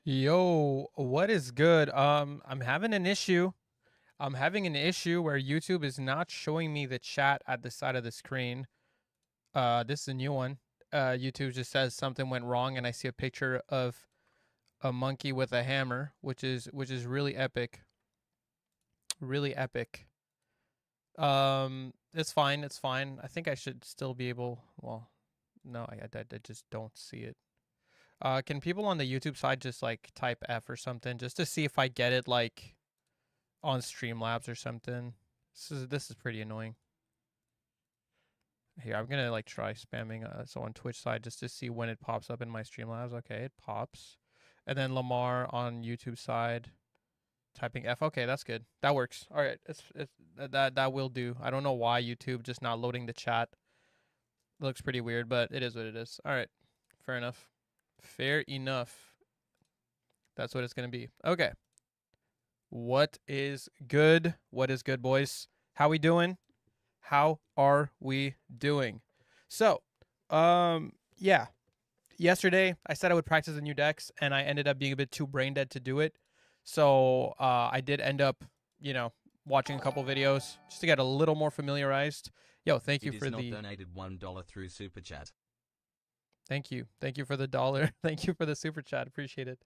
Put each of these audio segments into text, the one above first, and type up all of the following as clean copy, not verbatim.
Yo, what is good? I'm having an issue. I'm having an issue where YouTube is not showing me the chat at the side of the screen. This is a new one. YouTube just says something went wrong, and I see a picture of a monkey with a hammer, which is really epic. Really epic. It's fine. It's fine. I think I should still be able. Well, no, I just don't see it. Can people on the YouTube side just like type F or something just to see if I get it like on Streamlabs or something? This is pretty annoying. Here, I'm gonna like try spamming so on Twitch side just to see when it pops up in my Streamlabs. Okay, it pops. And then Lamar on YouTube side typing F. Okay, that's good. That works. All right, it's that will do. I don't know why YouTube just not loading the chat. It looks pretty weird, but it is what it is. All right. Fair enough. Fair enough. That's what it's going to be. Okay. What is good? What is good, boys? How we doing? How are we doing? So, yeah. Yesterday, I said I would practice the new decks, and I ended up being a bit too brain dead to do it. So, I did end up, watching a couple videos just to get a little more familiarized. Yo, thank you for the donated $1 through Super Chat. Thank you. Thank you for the dollar. Thank you for the super chat. Appreciate it.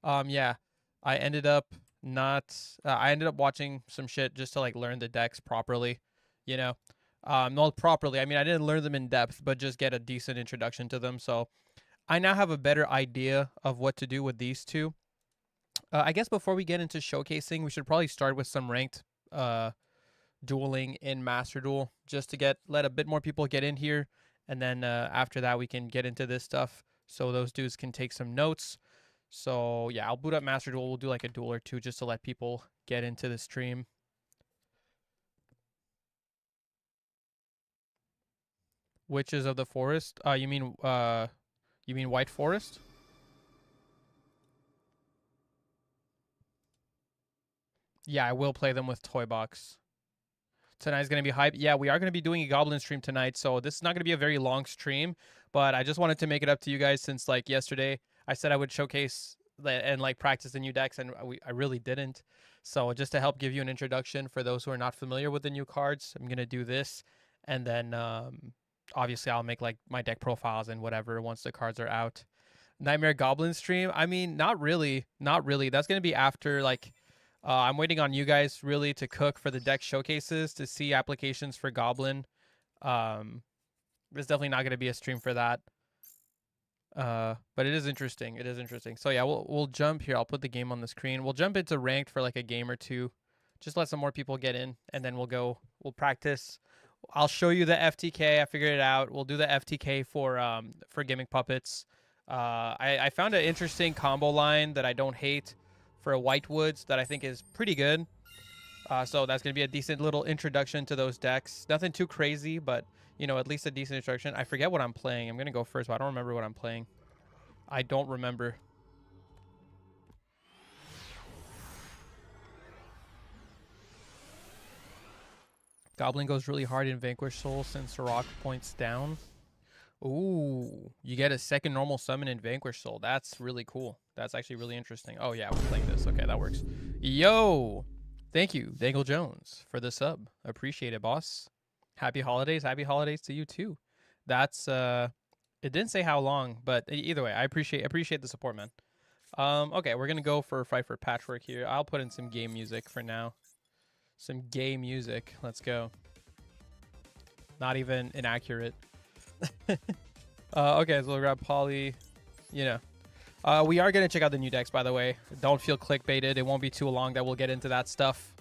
Yeah. I ended up not I ended up watching some shit just to like learn the decks properly, you know. Not properly. I mean, I didn't learn them in depth, but just get a decent introduction to them. So, I now have a better idea of what to do with these two. I guess before we get into showcasing, we should probably start with some ranked dueling in Master Duel just to let a bit more people get in here, and then after that we can get into this stuff so those dudes can take some notes. So yeah, I'll boot up Master Duel. We'll do like a duel or two just to let people get into the stream. Witches of the Forest? You mean White Forest? Yeah, I will play them with Toy Box. Tonight's going to be hype. Yeah, we are going to be doing a Goblin stream tonight, so this is not going to be a very long stream, but I just wanted to make it up to you guys since, like, yesterday I said I would showcase and, like, practice the new decks, and I really didn't. So just to help give you an introduction for those who are not familiar with the new cards, I'm going to do this, and then obviously I'll make, like, my deck profiles and whatever once the cards are out. Nightmare Goblin stream? I mean, not really. Not really. That's going to be after, like, I'm waiting on you guys really to cook for the deck showcases to see applications for Goblin. There's definitely not going to be a stream for that. But it is interesting. It is interesting. So yeah, we'll jump here. I'll put the game on the screen. We'll jump into ranked for like a game or two. Just let some more people get in, and then we'll practice. I'll show you the FTK. I figured it out. We'll do the FTK for Gimmick Puppets. I found an interesting combo line that I don't hate for a Whitewoods that I think is pretty good. So that's going to be a decent little introduction to those decks. Nothing too crazy, but, at least a decent introduction. I forget what I'm playing. I'm going to go first, but I don't remember what I'm playing. I don't remember. Goblin goes really hard in Vanquish Soul since Rock points down. Ooh, you get a second normal summon in Vanquish Soul. That's really cool. That's actually really interesting. Oh, yeah, we're playing this. Okay, that works. Yo! Thank you, Dangle Jones, for the sub. Appreciate it, boss. Happy holidays. Happy holidays to you, too. That's, it didn't say how long, but either way, I appreciate the support, man. Okay, we're going to go for Fight for Patchwork here. I'll put in some game music for now. Some gay music. Let's go. Not even inaccurate. Okay, so we'll grab Poly. We are going to check out the new decks, by the way. Don't feel clickbaited. It won't be too long that we'll get into that stuff.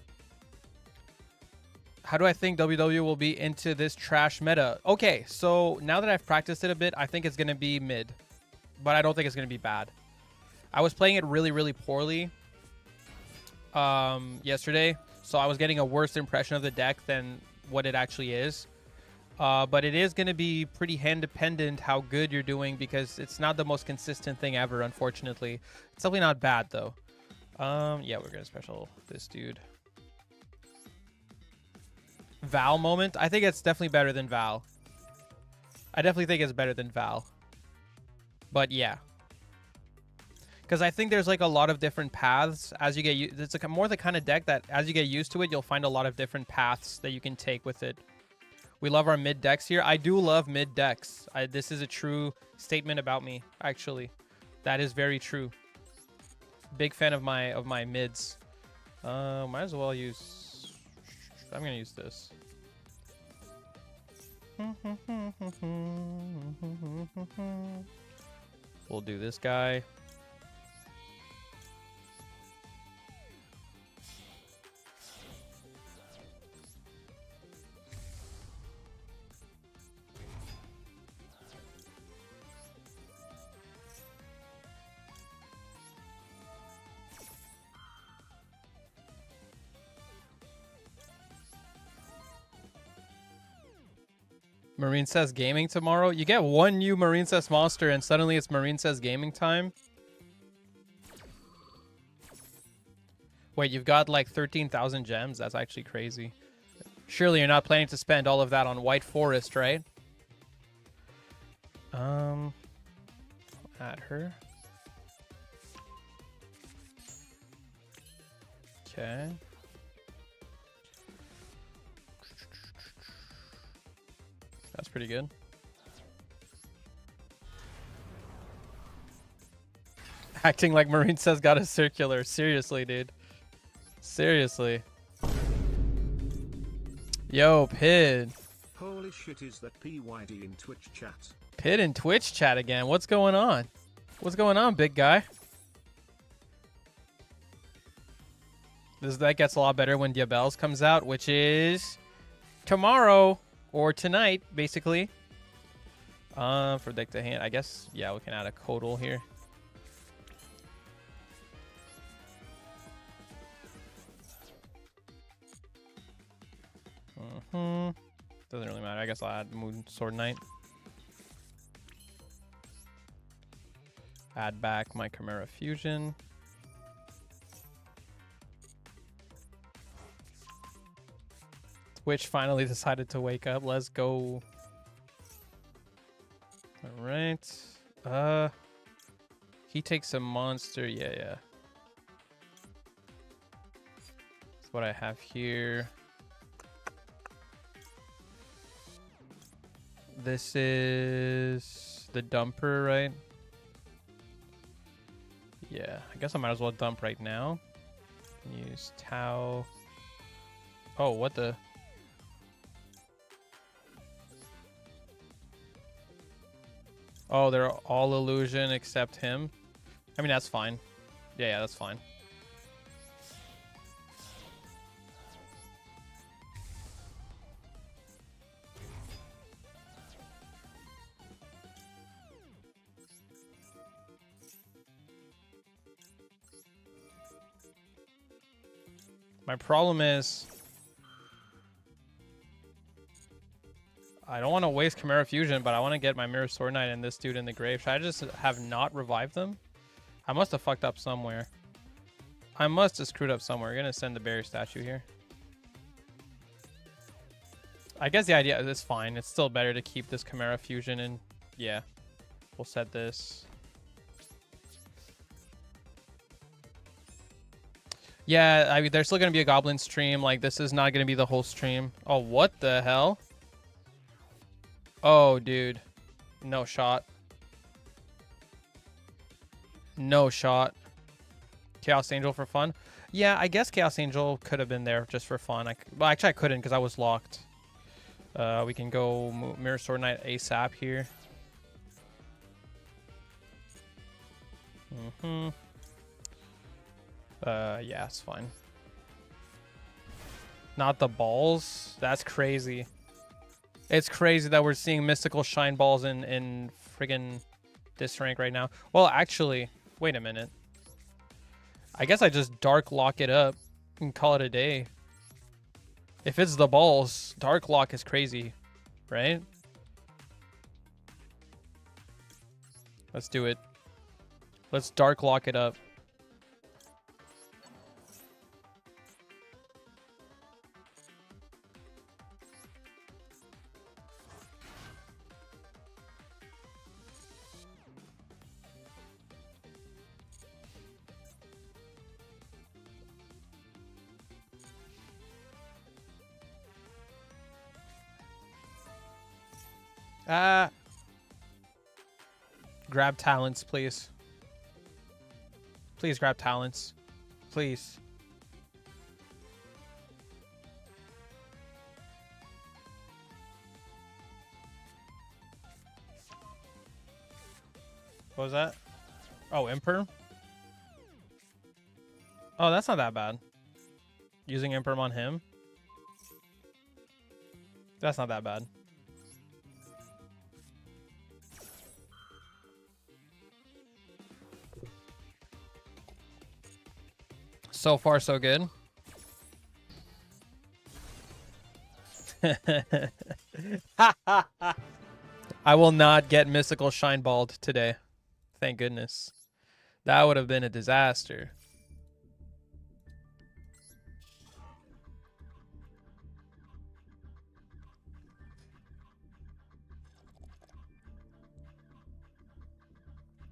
How do I think WW will be into this trash meta? Okay, so now that I've practiced it a bit, I think it's going to be mid. But I don't think it's going to be bad. I was playing it really, really poorly yesterday. So I was getting a worse impression of the deck than what it actually is. But it is going to be pretty hand-dependent how good you're doing because it's not the most consistent thing ever, unfortunately. It's definitely not bad, though. Yeah, we're going to special this dude. Val moment? I think it's definitely better than Val. I definitely think it's better than Val. But yeah. Because I think there's like a lot of different paths as you get it's like more the kind of deck that as you get used to it, you'll find a lot of different paths that you can take with it. We love our mid decks here. I do love mid decks. This is a true statement about me, actually. That is very true. Big fan of my mids. Might as well use... I'm going to use this. We'll do this guy. Marine Says Gaming tomorrow. You get one new Marine Says monster and suddenly it's Marine Says Gaming time. Wait, you've got like 13,000 gems? That's actually crazy. Surely you're not planning to spend all of that on White Forest, right? Add her. Okay. That's pretty good. Acting like Marine Says got a circular. Seriously, dude. Seriously. Yo, Pid. Holy shit, is that PYD in Twitch chat? Pid in Twitch chat again. What's going on? What's going on, big guy? That gets a lot better when Diabels comes out, which is tomorrow or tonight, basically. For deck to hand, I guess. Yeah, we can add a Codal here. Doesn't really matter. I guess I'll add Moon Sword Knight. Add back my Chimera Fusion. Twitch finally decided to wake up. Let's go. All right. He takes a monster. Yeah. That's what I have here. This is the dumper, right? Yeah, I guess I might as well dump right now. Use Tau. Oh, what the? Oh, they're all illusion except him. I mean, that's fine. Yeah, that's fine. My problem is I don't want to waste Chimera Fusion, but I want to get my Mirror Sword Knight and this dude in the grave. Should I just have not revived them? I must have fucked up somewhere. I must have screwed up somewhere. We're going to send the Barrier Statue here. I guess the idea is fine. It's still better to keep this Chimera Fusion and yeah. We'll set this. Yeah, I mean, there's still going to be a Goblin stream. Like, this is not going to be the whole stream. Oh, what the hell? Oh, dude. No shot. No shot. Chaos Angel for fun? Yeah, I guess Chaos Angel could have been there just for fun. Well, actually, I couldn't because I was locked. We can go Mirror Sword Knight ASAP here. Yeah, it's fine. Not the balls? That's crazy. It's crazy that we're seeing mystical shine balls in friggin' this rank right now. Well, actually, wait a minute. I guess I just dark lock it up and call it a day. If it's the balls, dark lock is crazy, right? Let's do it. Let's dark lock it up. Grab talents, please. Please grab talents. Please. What was that? Oh, Imperm? Oh, that's not that bad. Using Imperm on him? That's not that bad. So far, so good. I will not get Mystical Shine Balled today. Thank goodness. That would have been a disaster.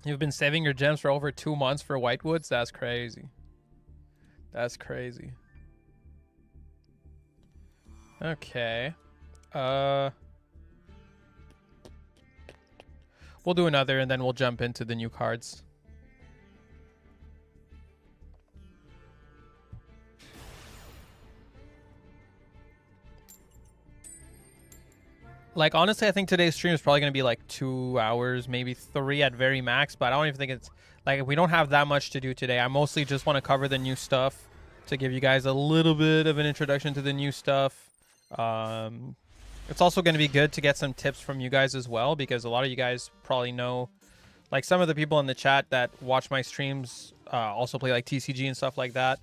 You've been saving your gems for over 2 months for Whitewoods? That's crazy. That's crazy. Okay. We'll do another and then we'll jump into the new cards. Like, honestly, I think today's stream is probably going to be like 2 hours, maybe 3 at very max, but I don't even think it's like we don't have that much to do today. I mostly just want to cover the new stuff to give you guys a little bit of an introduction to the new stuff. It's also going to be good to get some tips from you guys as well, because a lot of you guys probably know, like some of the people in the chat that watch my streams also play like TCG and stuff like that.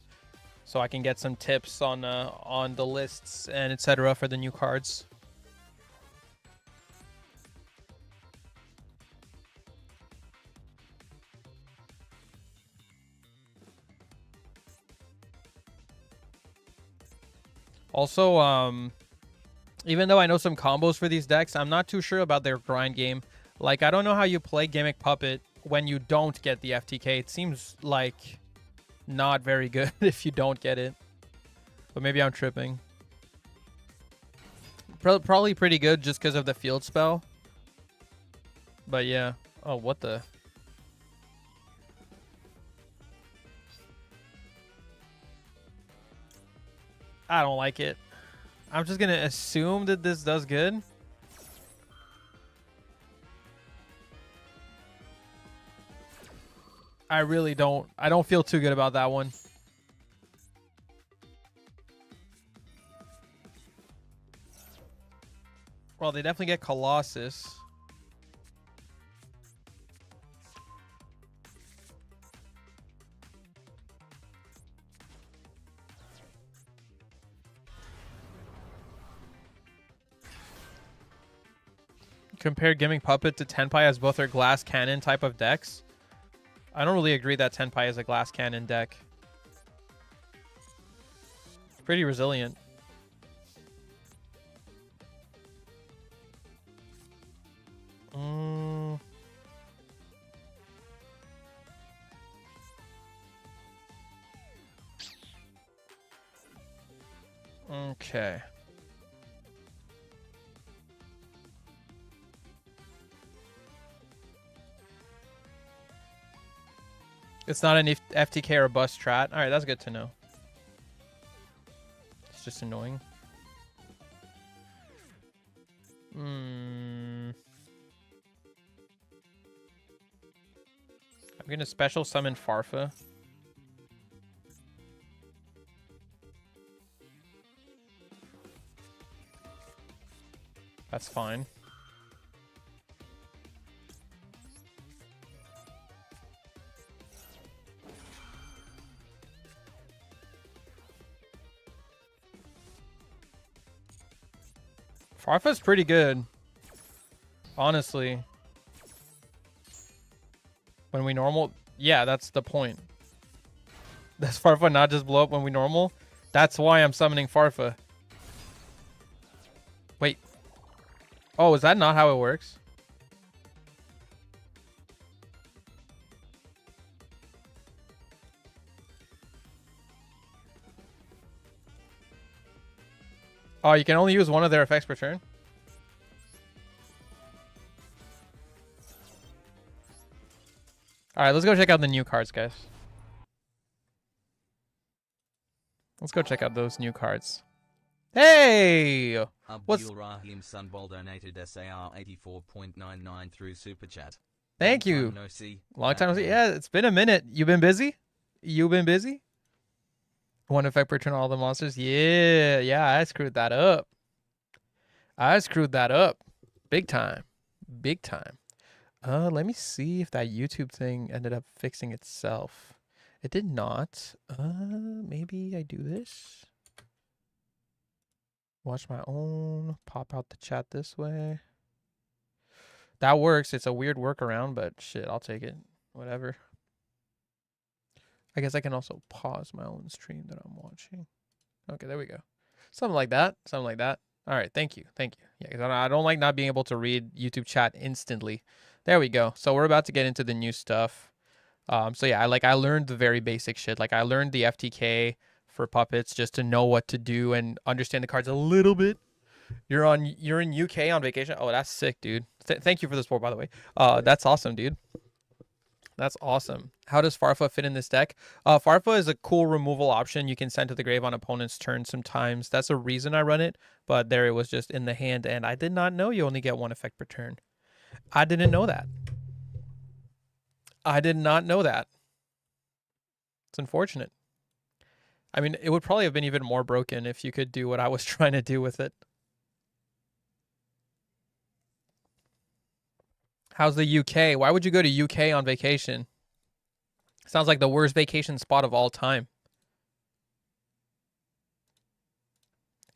So I can get some tips on the lists and etc. for the new cards. Also, even though I know some combos for these decks, I'm not too sure about their grind game. Like, I don't know how you play Gimmick Puppet when you don't get the FTK. It seems like not very good if you don't get it. But maybe I'm tripping. Probably pretty good just because of the field spell. But yeah. Oh, what the... I don't like it. I'm just going to assume that this does good. I really don't. I don't feel too good about that one. Well, they definitely get Colossus. Compare Gimmick Puppet to Tenpai as both are glass cannon type of decks. I don't really agree that Tenpai is a glass cannon deck. It's pretty resilient. Okay. It's not an FTK or a bust strat. All right, that's good to know. It's just annoying. I'm going to special summon Farfa. That's fine. Farfa's pretty good, honestly. When we normal, yeah, that's the point. Does Farfa not just blow up when we normal? That's why I'm summoning Farfa. Wait. Oh, is that not how it works? Oh, you can only use one of their effects per turn? All right, let's go check out the new cards, guys. Let's go check out those new cards. Hey! What's... Abdul Rahim Sunbol donated SAR 84.99 through Super Chat. Thank Long you. time no see. Long time no see. Yeah, it's been a minute. You been busy? You been busy? One effect per turn all the monsters. Yeah, I screwed that up. Big time. Big time. Let me see if that YouTube thing ended up fixing itself. It did not. Maybe I do this. Watch my own. Pop out the chat this way. That works. It's a weird workaround, but shit, I'll take it. Whatever. I guess I can also pause my own stream that I'm watching. Okay, there we go. Something like that. All right, thank you. Yeah, because I don't like not being able to read YouTube chat instantly. There we go. So we're about to get into the new stuff. So yeah, I learned the very basic shit. Like I learned the FTK for puppets just to know what to do and understand the cards a little bit. You're in UK on vacation. Oh, that's sick, dude. Thank you for the support, by the way. That's awesome, dude. That's awesome. How does Farfa fit in this deck? Farfa is a cool removal option you can send to the grave on opponent's turn sometimes. That's a reason I run it, but there it was just in the hand, and I did not know you only get one effect per turn. I didn't know that. I did not know that. It's unfortunate. I mean, it would probably have been even more broken if you could do what I was trying to do with it. How's the UK? Why would you go to UK on vacation? Sounds like the worst vacation spot of all time.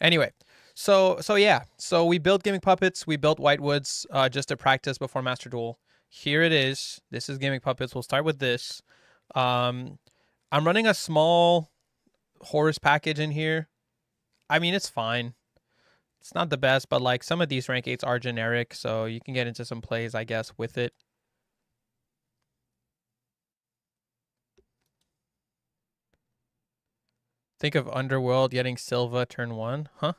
Anyway, so yeah. So we built Gimmick Puppets. We built Whitewoods just to practice before Master Duel. Here it is. This is Gimmick Puppets. We'll start with this. I'm running a small Horus package in here. I mean, it's fine. It's not the best, but like some of these rank 8s are generic, so you can get into some plays, I guess, with it. Think of Underworld getting Silva turn 1, huh?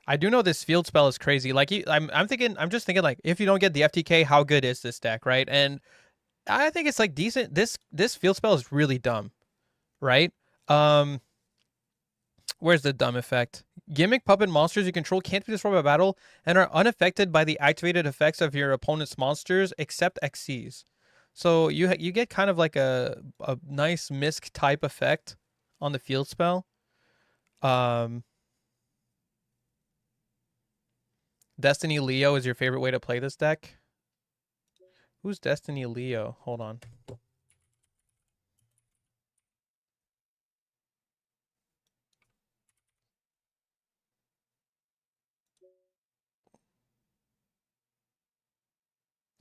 I do know this field spell is crazy. Like I'm just thinking like if you don't get the FTK, how good is this deck, right? And I think it's like decent. This field spell is really dumb, right? Where's the dumb effect? Gimmick puppet monsters you control can't be destroyed by battle and are unaffected by the activated effects of your opponent's monsters except XCs. So you get kind of like a nice misc type effect on the field spell. Destiny Leo is your favorite way to play this deck? Who's Destiny Leo? Hold on.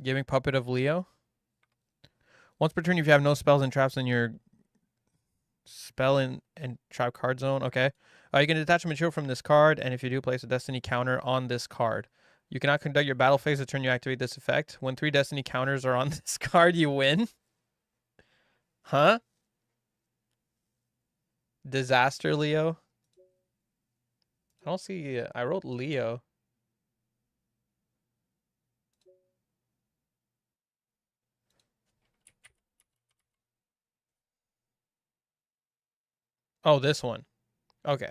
Giving Puppet of Leo. Once per turn, if you have no spells and traps in your spell and trap card zone, okay. You can detach a material from this card, and if you do, place a Destiny counter on this card. You cannot conduct your battle phase the turn you activate this effect. When 3 Destiny counters are on this card, you win. Huh? Disaster Leo. I don't see. I wrote Leo. Oh, this one. Okay.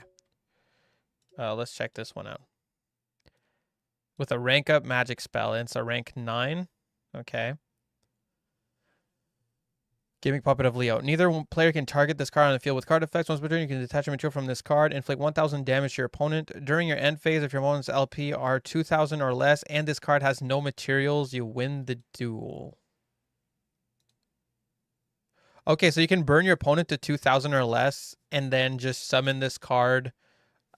Let's check this one out. With a rank up magic spell, and it's a rank 9. Okay. Gimmick Puppet of Leo. Neither player can target this card on the field with card effects. Once per turn, you can detach a material from this card, inflict 1,000 damage to your opponent. During your end phase, if your opponent's LP are 2,000 or less, and this card has no materials, you win the duel. Okay, so you can burn your opponent to 2,000 or less, and then just summon this card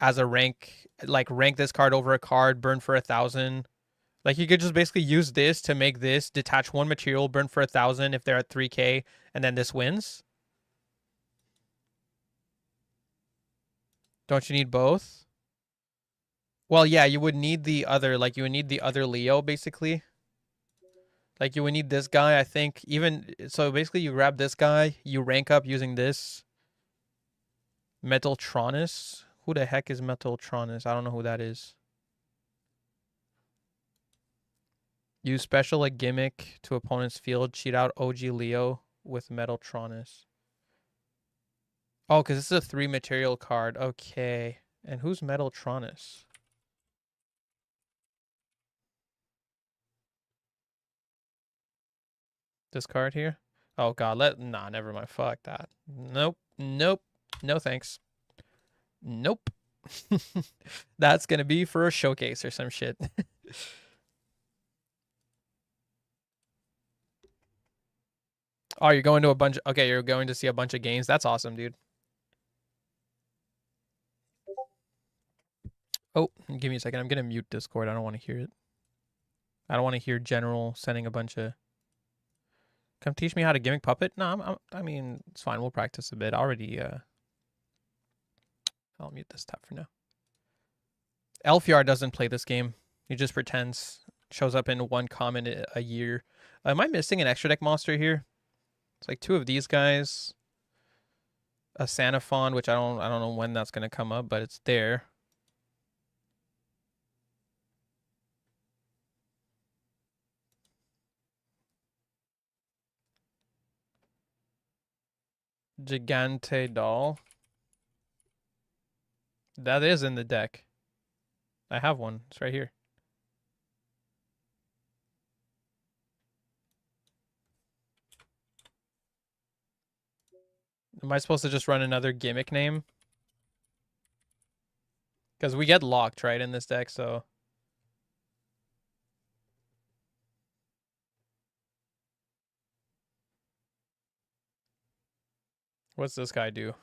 as a rank, like rank this card over a card, burn for 1,000. Like you could just basically use this to make this, detach one material, burn for 1,000 if they're at 3k, and then this wins. Don't you need both? Well, yeah, you would need the other, like you would need the other Leo basically. Like you would need this guy, I think. Even so, basically you grab this guy, you rank up using this. Metaltronus. Who the heck is Metaltronus? I don't know who that is. Use special like gimmick to opponent's field. Cheat out OG Leo with Metaltronus. Oh, because this is a 3 material card. Okay. And who's Metaltronus? This card here? Oh god, nah, never mind. Fuck that. Nope. Nope. No thanks. Nope. That's gonna be for a showcase or some shit. Oh, you're going to a bunch. Okay, you're going to see a bunch of games. That's awesome, dude. Oh, give me a second. I'm gonna mute Discord. I don't want to hear it. I don't want to hear General sending a bunch of. Come teach me how to gimmick puppet. No, I mean it's fine. We'll practice a bit. Already. I'll mute this tab for now. Elfiar doesn't play this game. He just pretends. Shows up in one comment a year. Am I missing an extra deck monster here? It's like 2 of these guys. A Sanafon, which I don't know when that's gonna come up, but it's there. Gigante doll. That is in the deck. I have one. It's right here. Am I supposed to just run another gimmick name? Because we get locked, right, in this deck, so... What's this guy do?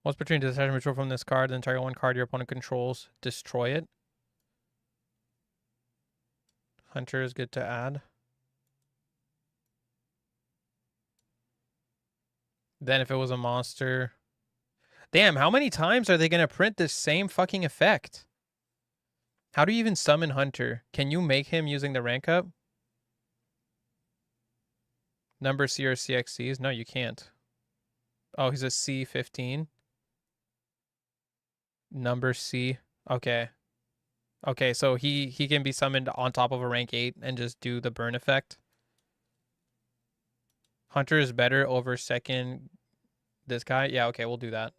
Once between detachment control from this card, then target one card your opponent controls, destroy it. Hunter is good to add. Then if it was a monster... Damn, how many times are they going to print this same fucking effect? How do you even summon Hunter? Can you make him using the rank up? Number C or CXCs? No, you can't. Oh, he's a C15. Number C. Okay. Okay, so he can be summoned on top of a rank 8 and just do the burn effect. Hunter is better over second this guy. Yeah, okay, we'll do that.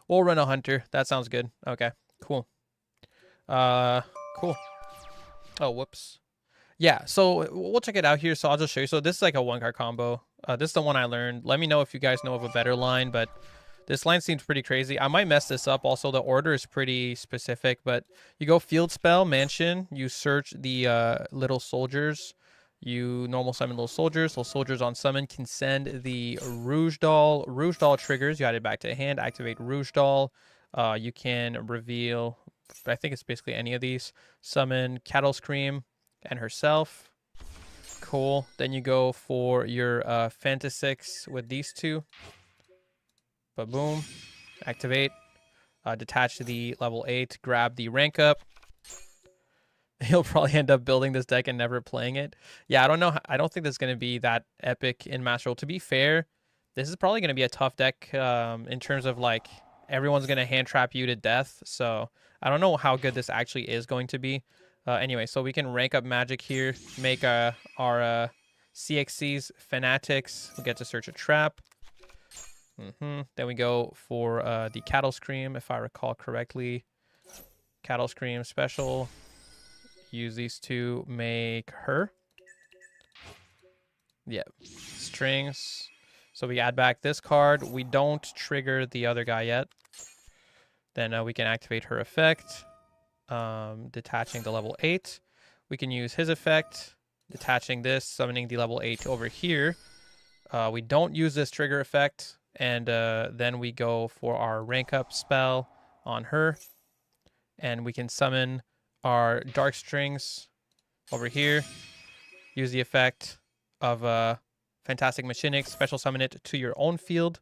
We'll run a Hunter. That sounds good. Okay, cool. Cool. Oh, whoops. Yeah, so we'll check it out here. So I'll just show you. So this is like a 1-card combo. This is the one I learned. Let me know if you guys know of a better line, but this line seems pretty crazy. I might mess this up. Also, the order is pretty specific, but you go field spell, mansion, you search the little soldiers, you normal summon little soldiers. Those soldiers on summon can send the Rouge Doll. Rouge Doll triggers. You add it back to hand, activate Rouge Doll. You can reveal, I think it's basically any of these. Summon Cattle Scream and herself. Cool. Then you go for your Fantasix with these 2. Boom. Activate. Detach to the level 8. Grab the rank up. He'll probably end up building this deck and never playing it. Yeah, I don't know. I don't think this is going to be that epic in Master Duel. To be fair, this is probably going to be a tough deck in terms of like everyone's going to hand trap you to death. So I don't know how good this actually is going to be. Anyway, so we can rank up magic here. Make our CXCs Fanatics. We get to search a trap. Then we go for the Cattle Scream, if I recall correctly. Cattle Scream special. Use these 2, make her. Yeah, strings. So we add back this card. We don't trigger the other guy yet. Then we can activate her effect. Detaching the level 8. We can use his effect. Detaching this, summoning the level 8 over here. We don't use this trigger effect. And then we go for our rank up spell on her. And we can summon our Dark Strings over here. Use the effect of Fantastic Machinic. Special summon it to your own field.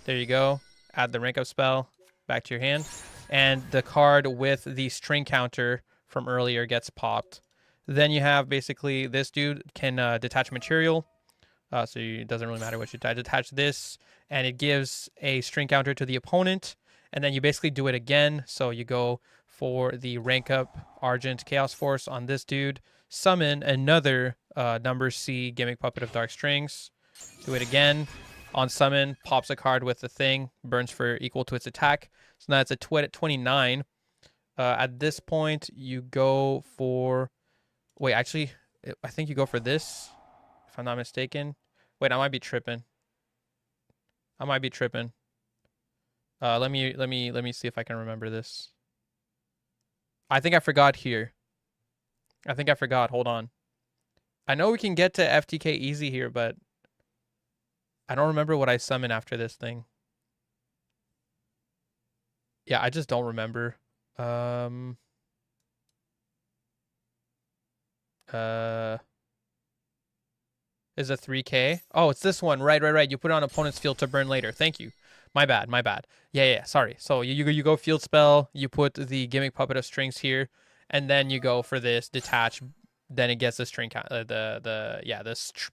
There you go. Add the rank up spell back to your hand. And the card with the string counter from earlier gets popped. Then you have basically this dude can detach material. So it doesn't really matter what you detach this. And it gives a string counter to the opponent. And then you basically do it again. So you go for the rank up Argent Chaos Force on this dude. summon another number C Gimmick Puppet of Dark Strings. Do it again. On summon, pops a card with the thing, burns for equal to its attack. So now it's a twit at 29. At this point, you go for... Wait, actually, I think you go for this, if I'm not mistaken. Wait, I might be tripping. Let me see if I can remember this. I think I forgot here. Hold on. I know we can get to FTK easy here, but I don't remember what I summon after this thing. Yeah, I just don't remember. Is a 3K? Oh, it's this one. Right. You put it on opponent's field to burn later. Thank you. My bad. Yeah, sorry. So you go field spell, you put the Gimmick Puppet of Strings here, and then you go for this detach. Then it gets the string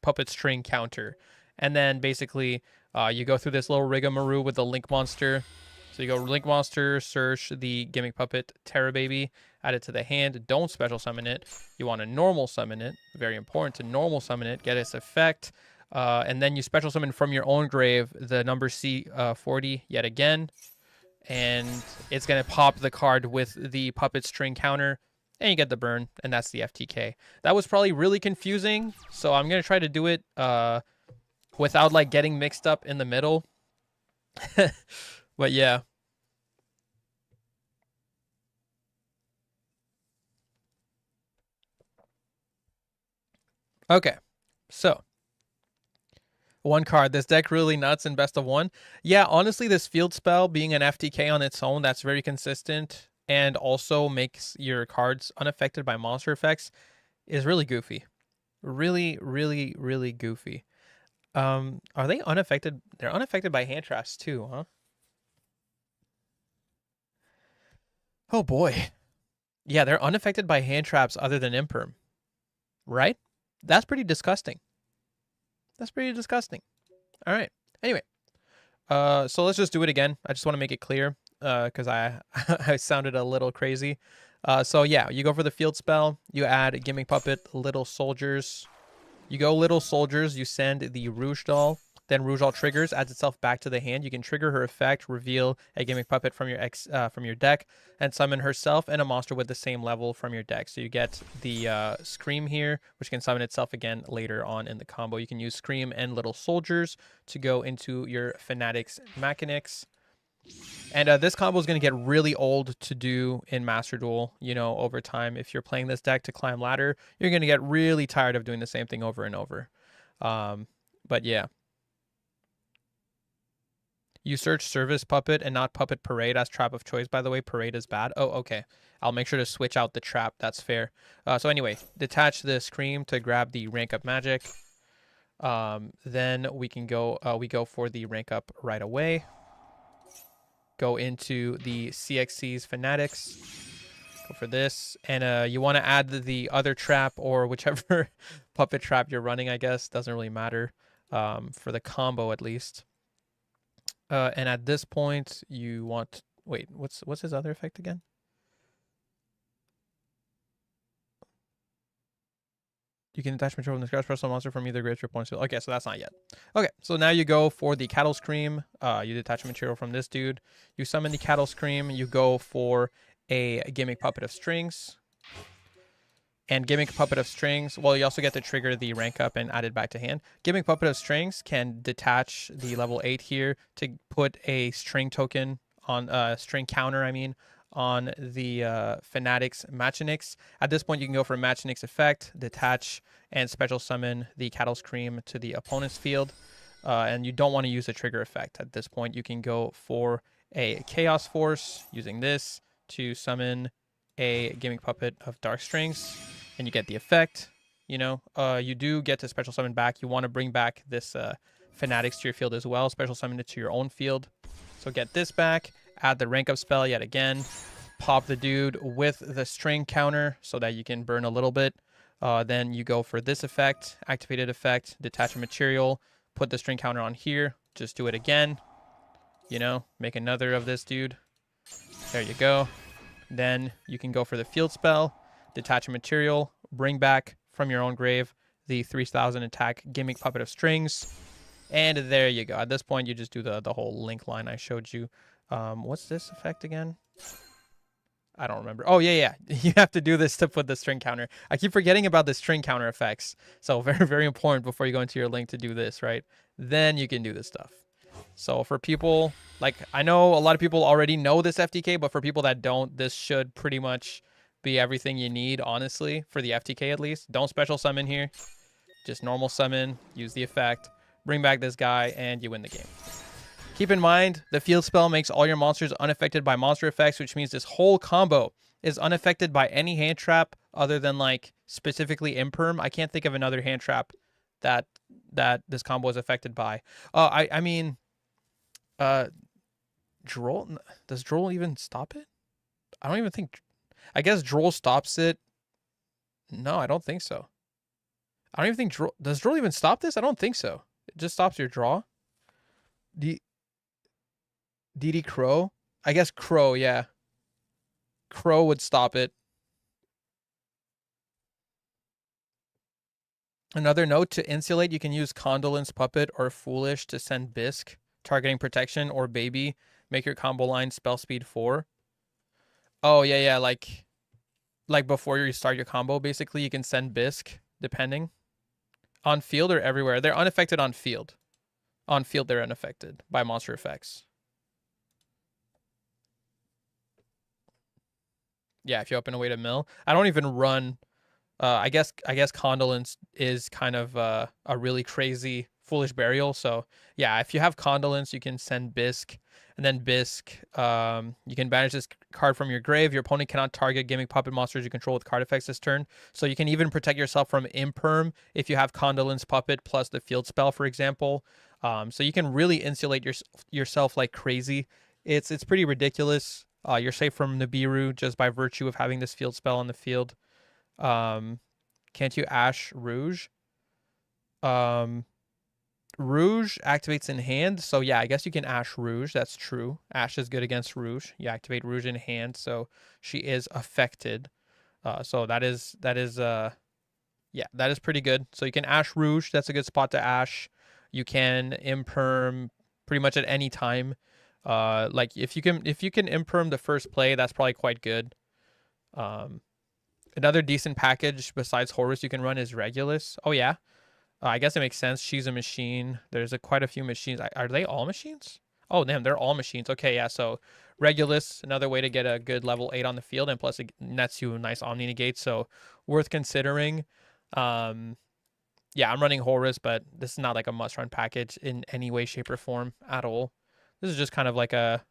puppet string counter, and then basically you go through this little rigmarole with the Link Monster. So you go Link Monster, search the Gimmick Puppet Terra Baby, add it to the hand. Don't special summon it. You want to normal summon it. Very important to normal summon it. Get its effect. And then you special summon from your own grave the number C40 yet again. And it's going to pop the card with the puppet string counter. And you get the burn. And that's the FTK. That was probably really confusing. So I'm going to try to do it without like getting mixed up in the middle. But yeah. Okay, so one card. This deck really nuts in best of one. Yeah, honestly, this field spell being an FTK on its own, that's very consistent and also makes your cards unaffected by monster effects is really goofy. Really goofy. Are they unaffected? They're unaffected by hand traps too, huh? Oh boy. Yeah, they're unaffected by hand traps other than Imperm. Right? That's pretty disgusting. All right. Anyway, so let's just do it again. I just want to make it clear because I I sounded a little crazy. So yeah, you go for the field spell. You add Gimmick Puppet, Little Soldiers. You go Little Soldiers. You send the Rouge Doll. Then Rouge Doll triggers, adds itself back to the hand. You can trigger her effect, reveal a Gimmick Puppet from your deck, and summon herself and a monster with the same level from your deck. So you get the Scream here, which can summon itself again later on in the combo. You can use Scream and Little Soldiers to go into your Fanatics Mechanics. And this combo is going to get really old to do in Master Duel, you know, over time. If you're playing this deck to climb ladder, you're going to get really tired of doing the same thing over and over. But yeah. You search Service Puppet and not Puppet Parade as trap of choice, by the way. Parade is bad. Oh, okay. I'll make sure to switch out the trap. That's fair. So anyway, detach the Scream to grab the rank up magic. Then we can go, we go for the rank up right away. Go into the CXC's Fanatics. Go for this. And you want to add the other trap or whichever puppet trap you're running, I guess. Doesn't really matter for the combo at least. And at this point, you want... Wait, what's his other effect again? You can attach material from the scratch personal monster from either grave to your opponent's field. Okay, so that's not yet. Okay, so now you go for the Cattle Scream. You detach material from this dude. You summon the Cattle Scream. You go for a Gimmick Puppet of Strings. And Gimmick Puppet of Strings, well, you also get to trigger the rank up and add it back to hand. Gimmick Puppet of Strings can detach the level 8 here to put a string token on, string counter, on the Fanatics Machinics. At this point, you can go for a Machinics effect, detach, and special summon the Cattle Scream to the opponent's field. And you don't want to use a trigger effect. At this point, you can go for a Chaos Force using this to summon a Gimmick Puppet of Dark Strings. And you get the effect, you know. You do get to special summon back. You want to bring back this Fanatics to your field as well. Special summon it to your own field. So get this back. Add the rank up spell yet again. Pop the dude with the string counter so that you can burn a little bit. Then you go for this effect, activated effect, detach a material, put the string counter on here. Just do it again. You know, make another of this dude. There you go. Then you can go for the field spell. Detach a material, bring back from your own grave the 3000 attack Gimmick Puppet of Strings. And there you go. At this point, you just do the whole link line I showed you. What's this effect again? I don't remember. Oh, yeah. You have to do this to put the string counter. I keep forgetting about the string counter effects. So very, very important before you go into your link to do this, right? Then you can do this stuff. So for people, like, I know a lot of people already know this FTK, but for people that don't, this should pretty much be everything you need, honestly, for the FTK at least. Don't special summon here. Just normal summon, use the effect, bring back this guy, and you win the game. Keep in mind, the field spell makes all your monsters unaffected by monster effects, which means this whole combo is unaffected by any hand trap other than, like, specifically Imperm. I can't think of another hand trap that this combo is affected by. I mean, Droll, does Droll even stop it? I don't even think, I guess Droll stops it. No, I don't think so. I don't even think Droll, does Droll even stop this? I don't think so. It just stops your draw. DD Crow? I guess Crow, yeah. Crow would stop it. Another note, to insulate, you can use Condolence Puppet or Foolish to send Bisque, targeting protection, or Baby. Make your combo line spell speed 4. Oh, yeah, like before you start your combo, basically, you can send Bisque, depending. On field or everywhere? They're unaffected on field. On field, they're unaffected by monster effects. Yeah, if you open a way to mill. I don't even run. I guess Condolence is kind of a really crazy Foolish Burial. So yeah, if you have Condolence, you can send Bisque, and then Bisque, you can banish this card from your grave. Your opponent cannot target Gimmick Puppet monsters you control with card effects this turn. So you can even protect yourself from Imperm if you have Condolence Puppet plus the field spell, for example. So you can really insulate yourself like crazy. It's pretty ridiculous. You're safe from Nibiru just by virtue of having this field spell on the field. Can't you Ash Rouge? Rouge activates in hand, so yeah, I guess you can Ash Rouge. That's true. Ash is good against Rouge. You activate Rouge in hand, so she is affected. So that is yeah, that is pretty good. So you can Ash Rouge. That's a good spot to Ash. You can Imperm pretty much at any time. Like if you can Imperm the first play, that's probably quite good. Another decent package besides Horus you can run is Regulus. Oh yeah, I guess it makes sense. She's a machine. There's quite a few machines. Are they all machines? Oh damn, they're all machines. Okay, yeah. So Regulus, another way to get a good level 8 on the field, and plus it nets you a nice Omni Negate. So worth considering. Yeah, I'm running Horus, but this is not like a must-run package in any way, shape, or form at all. This is just kind of like I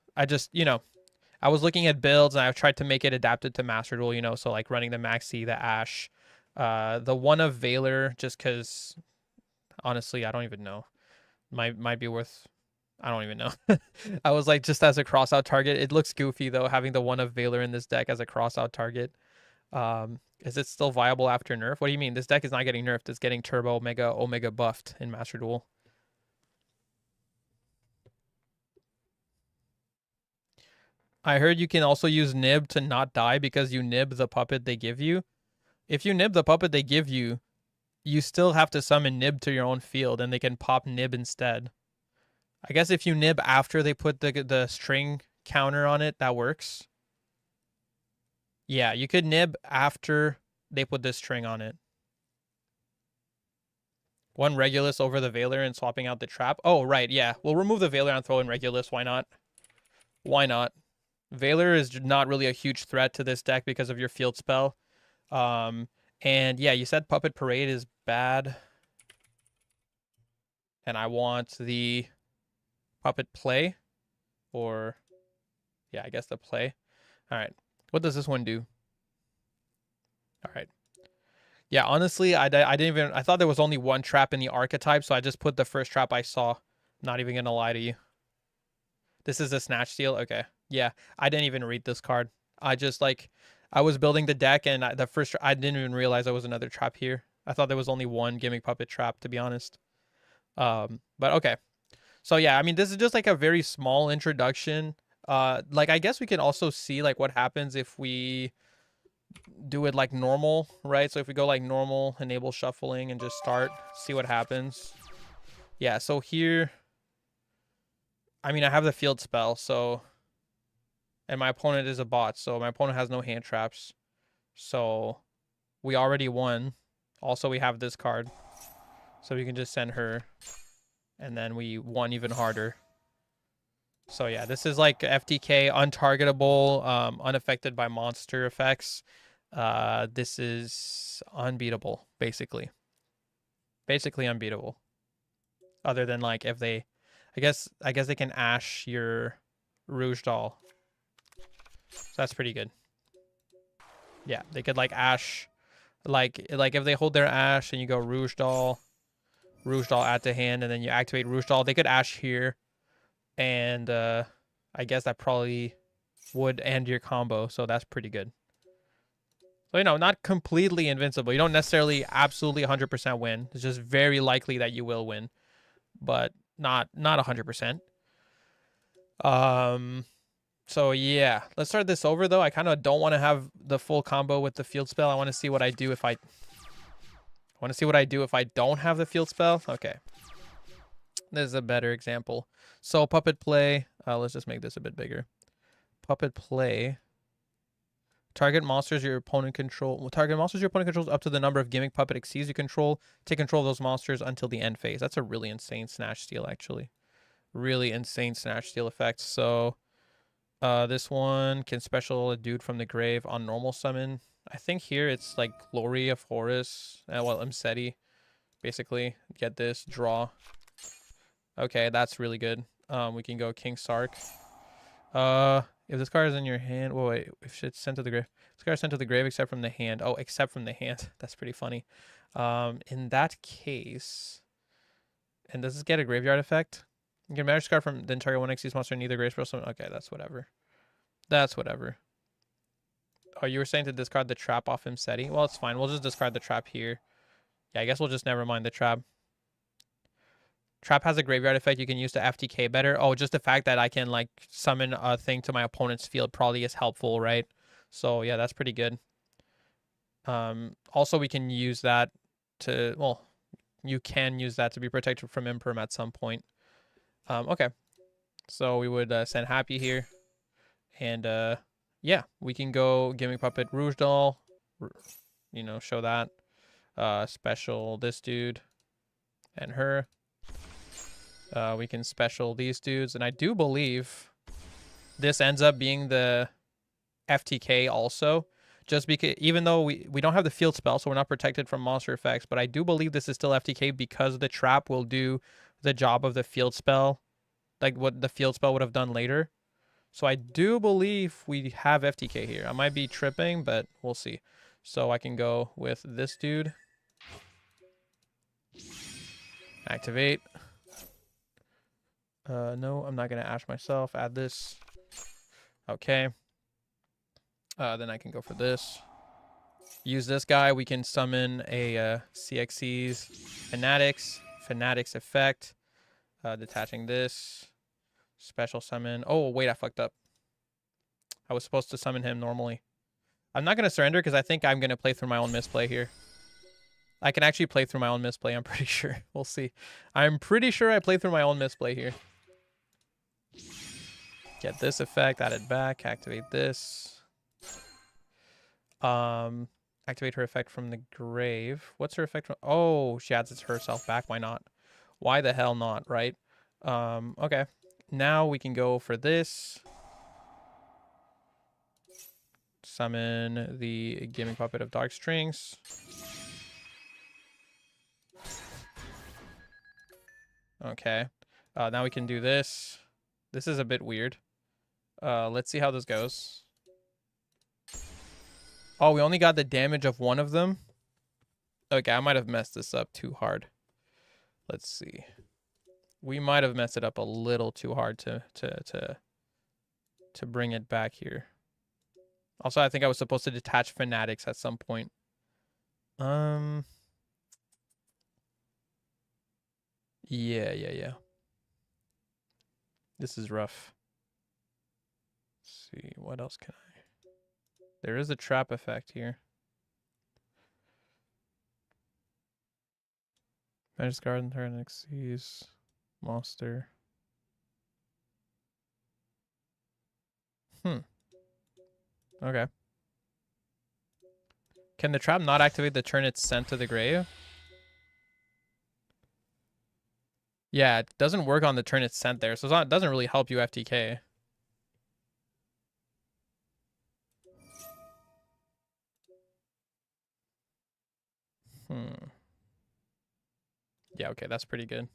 was looking at builds and I've tried to make it adapted to Master Duel, so like running the Maxi, the Ash, the one of Valor, just because honestly, I don't even know. Might be worth, I don't even know. I was like, just as a cross-out target. It looks goofy though, having the one of Valor in this deck as a cross-out target. Is it still viable after nerf? What do you mean? This deck is not getting nerfed. It's getting turbo omega buffed in Master Duel. I heard you can also use Nib to not die because you nib the puppet they give you. If you nib the puppet they give you, you still have to summon Nib to your own field and they can pop Nib instead. I guess if you nib after they put the string counter on it, that works. Yeah, you could nib after they put this string on it. One Regulus over the Valor and swapping out the trap. Oh, right, yeah. We'll remove the Valor and throw in Regulus. Why not? Why not? Valor is not really a huge threat to this deck because of your field spell. And yeah, you said Puppet Parade is bad. And I want the Puppet Play. Or, yeah, I guess the Play. All right. What does this one do? All right. Yeah, honestly, I thought there was only one trap in the archetype, so I just put the first trap I saw. Not even gonna lie to you. This is a Snatch Steal? Okay. Yeah, I didn't even read this card. I just, I was building the deck, and I didn't even realize there was another trap here. I thought there was only one Gimmick Puppet trap, to be honest. But okay. So yeah, I mean, this is just, a very small introduction. I guess we can also see, what happens if we do it like normal, right? So if we go like normal, enable shuffling, and just start, see what happens. Yeah, so here, I mean, I have the field spell, so, and my opponent is a bot, so my opponent has no hand traps. So we already won. Also, we have this card, so we can just send her, and then we won even harder. So yeah, this is like FTK, untargetable, unaffected by monster effects. This is unbeatable, basically. Basically unbeatable. Other than like if they, I guess they can Ash your Rouge Doll. So that's pretty good. Yeah, they could like Ash, like if they hold their Ash and you go Rouge Doll add to hand, and then you activate Rouge Doll, they could Ash here, and I guess that probably would end your combo. So that's pretty good. So, you know, not completely invincible. You don't necessarily absolutely 100% win. It's just very likely that you will win, but not 100%. So yeah, let's start this over though. I kind of don't want to have the full combo with the field spell. I want to see what I do if I don't have the field spell. Okay. This is a better example. So puppet play, let's just make this a bit bigger. Puppet play. Target monsters your opponent controls up to the number of gimmick puppet exceeds you control. Take control of those monsters until the end phase. That's a really insane snatch steal, actually. Really insane snatch steal effect. So this one can special a dude from the grave on normal summon. I think here it's like Glory of Horus. Well, Imseti. Basically, get this, draw. Okay, that's really good. We can go King Sark. If this card is in your hand, wait, if it's sent to the grave. This card is sent to the grave except from the hand. Oh, except from the hand. That's pretty funny. In that case, and does this get a graveyard effect? You can manage this card from then target one XYZ monster in either grave spell summon. Okay, that's whatever. That's whatever. Oh, you were saying to discard the trap off Imseti? Well, it's fine. We'll just discard the trap here. Yeah, I guess we'll just never mind the trap. Trap has a graveyard effect you can use to FTK better. Oh, just the fact that I can like summon a thing to my opponent's field probably is helpful, right? So yeah, that's pretty good. Also we can use that to, well, you can use that to be protected from Imperm at some point. Okay. So we would send Happy here. And yeah, we can go Gimmick Puppet Rouge Doll. You know, show that. Special this dude and her. We can special these dudes, and I do believe this ends up being the FTK also, just because even though we don't have the field spell, so we're not protected from monster effects, but I do believe this is still FTK because the trap will do the job of the field spell, like what the field spell would have done later. So I do believe we have FTK here. I might be tripping, but we'll see. So I can go with this dude. Activate. No, I'm not going to Ash myself. Add this. Okay. Then I can go for this. Use this guy. We can summon a CXC's Fanatics effect. Detaching this. Special summon. Oh, wait, I fucked up. I was supposed to summon him normally. I'm not going to surrender because I think I'm going to play through my own misplay here. I can actually play through my own misplay, I'm pretty sure. We'll see. I'm pretty sure I play through my own misplay here. Get this effect, add it back, activate this. Activate her effect from the grave. What's her effect from? Oh, she adds it to herself back. Why not? Why the hell not, right? Okay. Now we can go for this. Summon the Gimmick Puppet of Dark Strings. Okay. Now we can do this. This is a bit weird. Let's see how this goes. Oh, we only got the damage of one of them. Okay, I might have messed this up too hard. Let's see. We might have messed it up a little too hard to bring it back here. Also, I think I was supposed to detach Fanatics at some point. Yeah. This is rough. Let's see, what else can I? There is a trap effect here. Magic Garden turn exceeds monster. Okay. Can the trap not activate the turn it's sent to the grave? Yeah, it doesn't work on the turn it's sent there, so it doesn't really help you FTK. Yeah, okay, that's pretty good.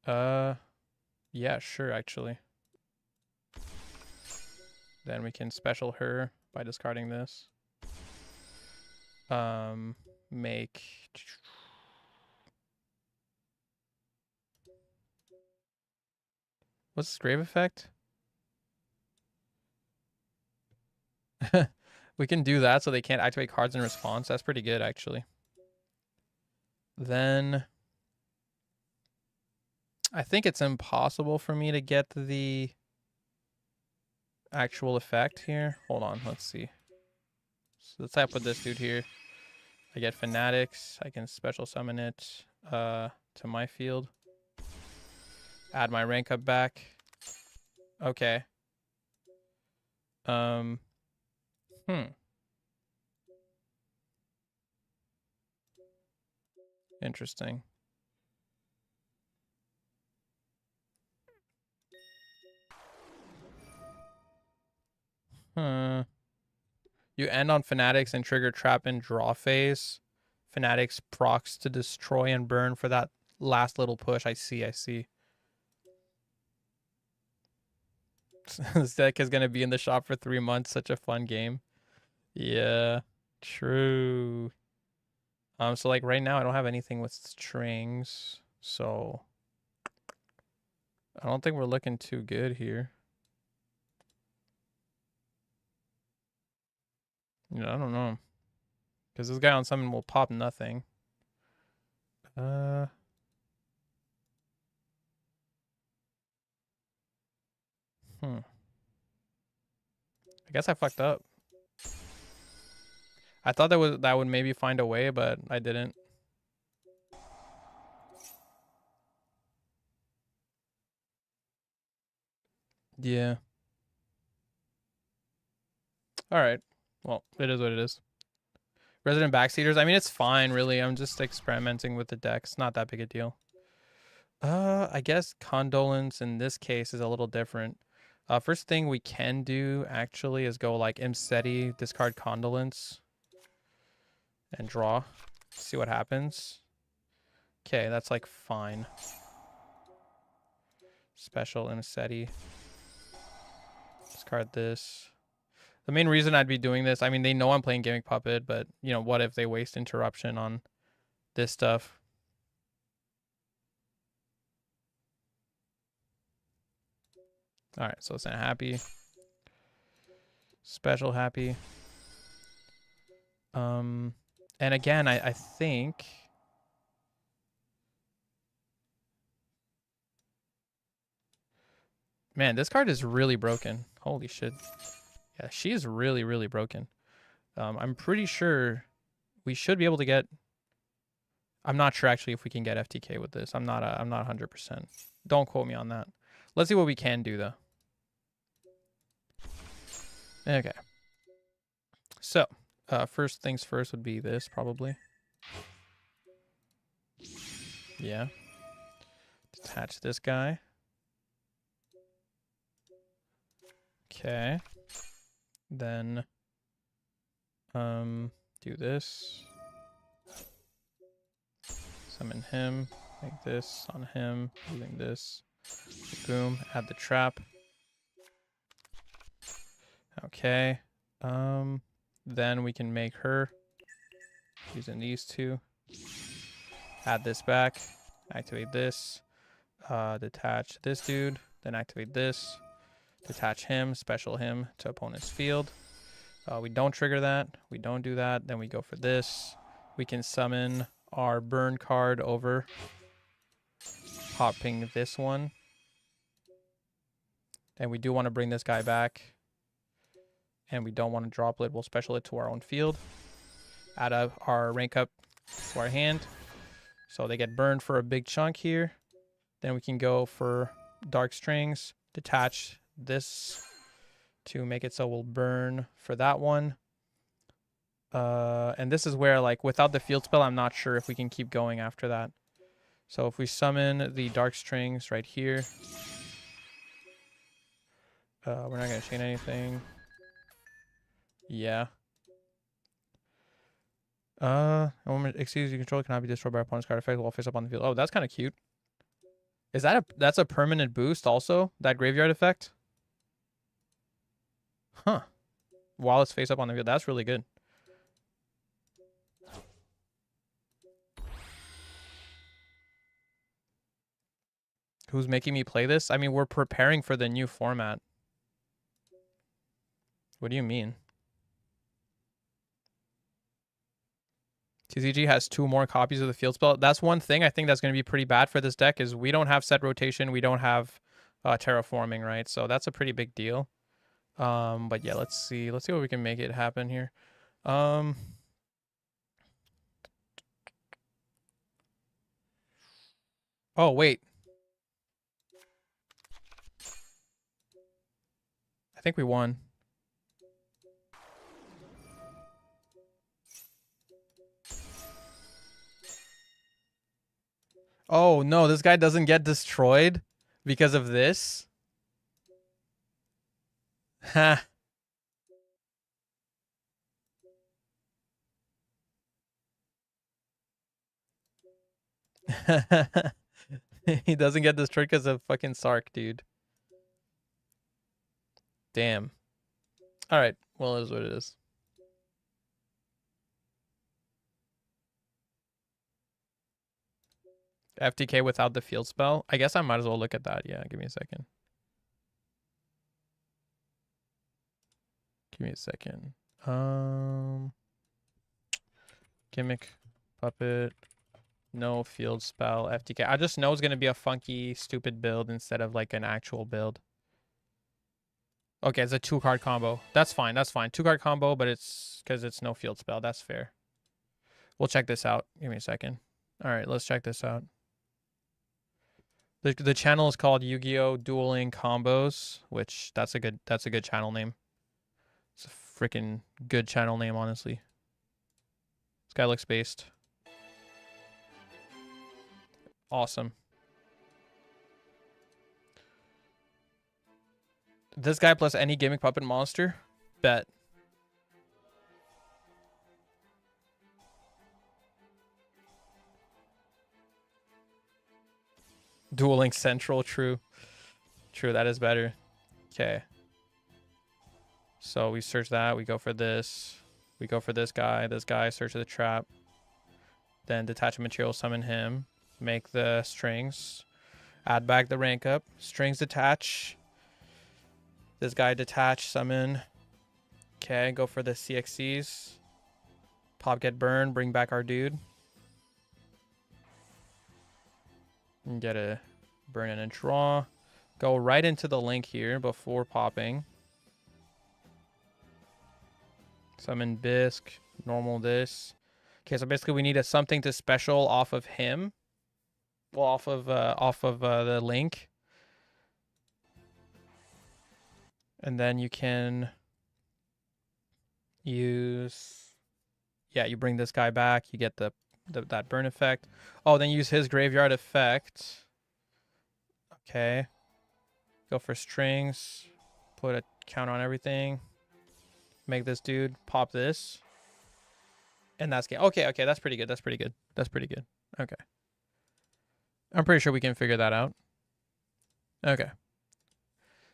Yeah, sure, actually. Then we can special her by discarding this. Make... What's this grave effect? We can do that so they can't activate cards in response. That's pretty good, actually. Then... I think it's impossible for me to get the actual effect here. Hold on, let's see. So let's say I put this dude here. I get Fanatics. I can special summon it to my field. Add my rank up back. Okay. Interesting. You end on Fanatics and trigger trap in draw phase. Fanatics procs to destroy and burn for that last little push. I see. This deck is going to be in the shop for 3 months. Such a fun game. Yeah, true. So like right now I don't have anything with strings, so I don't think we're looking too good here. I don't know. Because this guy on summon will pop nothing. I guess I fucked up. I thought that would maybe find a way, but I didn't. Yeah. All right. Well, it is what it is. Resident Backseaters. I mean, it's fine, really. I'm just experimenting with the decks. Not that big a deal. I guess Condolence in this case is a little different. First thing we can do, actually, is go like Imseti, discard Condolence, and draw. See what happens. Okay, that's like fine. Special Imseti. Discard this. The main reason I'd be doing this, I mean, they know I'm playing Gimmick Puppet, but, you know, what if they waste interruption on this stuff? All right, so it's not happy. Special happy. And again, I think... Man, this card is really broken. Holy shit. Yeah, she is really, really broken. I'm pretty sure we should be able to get... I'm not sure actually if we can get FTK with this. I'm not 100%. Don't quote me on that. Let's see what we can do though. Okay. So, first things first would be this probably. Yeah. Detach this guy. Okay. Then do this. Summon him. Make this on him. Using this. Boom. Add the trap. Okay. Then we can make her using these two. Add this back. Activate this. Detach this dude. Then activate this. Detach him. Special him to opponent's field. We don't trigger that. We don't do that. Then we go for this. We can summon our burn card over. Popping this one. And we do want to bring this guy back. and we don't want to droplet, we'll special it to our own field. Add up our rank up to our hand. So they get burned for a big chunk here. Then we can go for dark strings, detach this to make it so we'll burn for that one. And this is where, like, without the field spell, I'm not sure if we can keep going after that. So if we summon the dark strings right here, we're not going to chain anything. Yeah. Excuse you control cannot be destroyed by opponent's card effect while face up on the field. Oh, that's kind of cute. Is that that's a permanent boost also? That graveyard effect? Huh. While it's face up on the field. That's really good. Who's making me play this? I mean, we're preparing for the new format. What do you mean? TCG has 2 more copies of the field spell. That's one thing I think that's going to be pretty bad for this deck is we don't have set rotation. We don't have terraforming, right? So that's a pretty big deal. But yeah, let's see. Let's see what we can make it happen here. Oh, wait. I think we won. Oh, no, this guy doesn't get destroyed because of this. Ha. He doesn't get destroyed because of fucking Sark, dude. Damn. All right. Well, it is what it is. FTK without the field spell. I guess I might as well look at that. Yeah, give me a second. Give me a second. Gimmick, puppet, no field spell, FTK. I just know it's gonna be a funky, stupid build instead of like an actual build. Okay, it's a 2-card combo. That's fine. That's fine. 2-card combo, but it's because it's no field spell. That's fair. We'll check this out. Give me a second. All right, let's check this out. The channel is called Yu-Gi-Oh! Dueling Combos, which that's a good channel name. It's a freaking good channel name, honestly. This guy looks based. Awesome. This guy plus any gimmick puppet monster? Bet. Dueling Central, true. True, that is better. Okay. So we search that, we go for this. We go for this guy, search the trap. Then detach a material, summon him. Make the strings. Add back the rank up. Strings detach. This guy detach, summon. Okay, go for the CXCs. Pop, get burned, bring back our dude. And get a burn and a draw. Go right into the link here before popping. Summon Bisque, normal this. Okay, so basically we need something to special off of him. Well, off of the link. And then you can use, yeah, you bring this guy back, you get that burn effect. Oh, then use his graveyard effect. Okay. Go for strings. Put a count on everything. Make this dude pop this. And that's game. Okay, okay, that's pretty good. That's pretty good. That's pretty good. Okay. I'm pretty sure we can figure that out. Okay.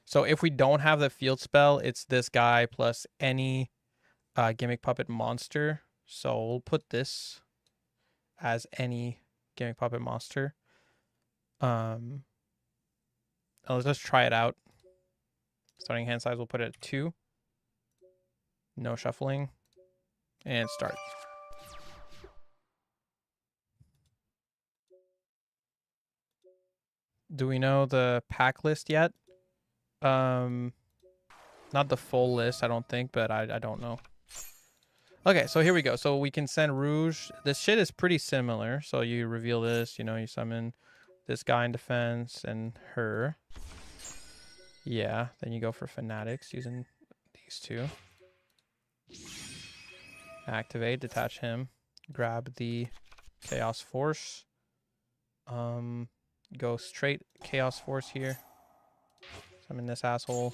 So if we don't have the field spell, it's this guy plus any gimmick puppet monster. So we'll put this as any gimmick puppet monster. Let's just try it out. Starting hand size, we'll put it at 2. No shuffling. And start. Do we know the pack list yet? Not the full list, I don't think, but I don't know. Okay, so here we go. So we can send Rouge. This shit is pretty similar. So you reveal this, you know, you summon this guy in defense and her. Yeah, then you go for Fanatics using these two. Activate, detach him. Grab the Chaos Force. Go straight Chaos Force here. Summon this asshole.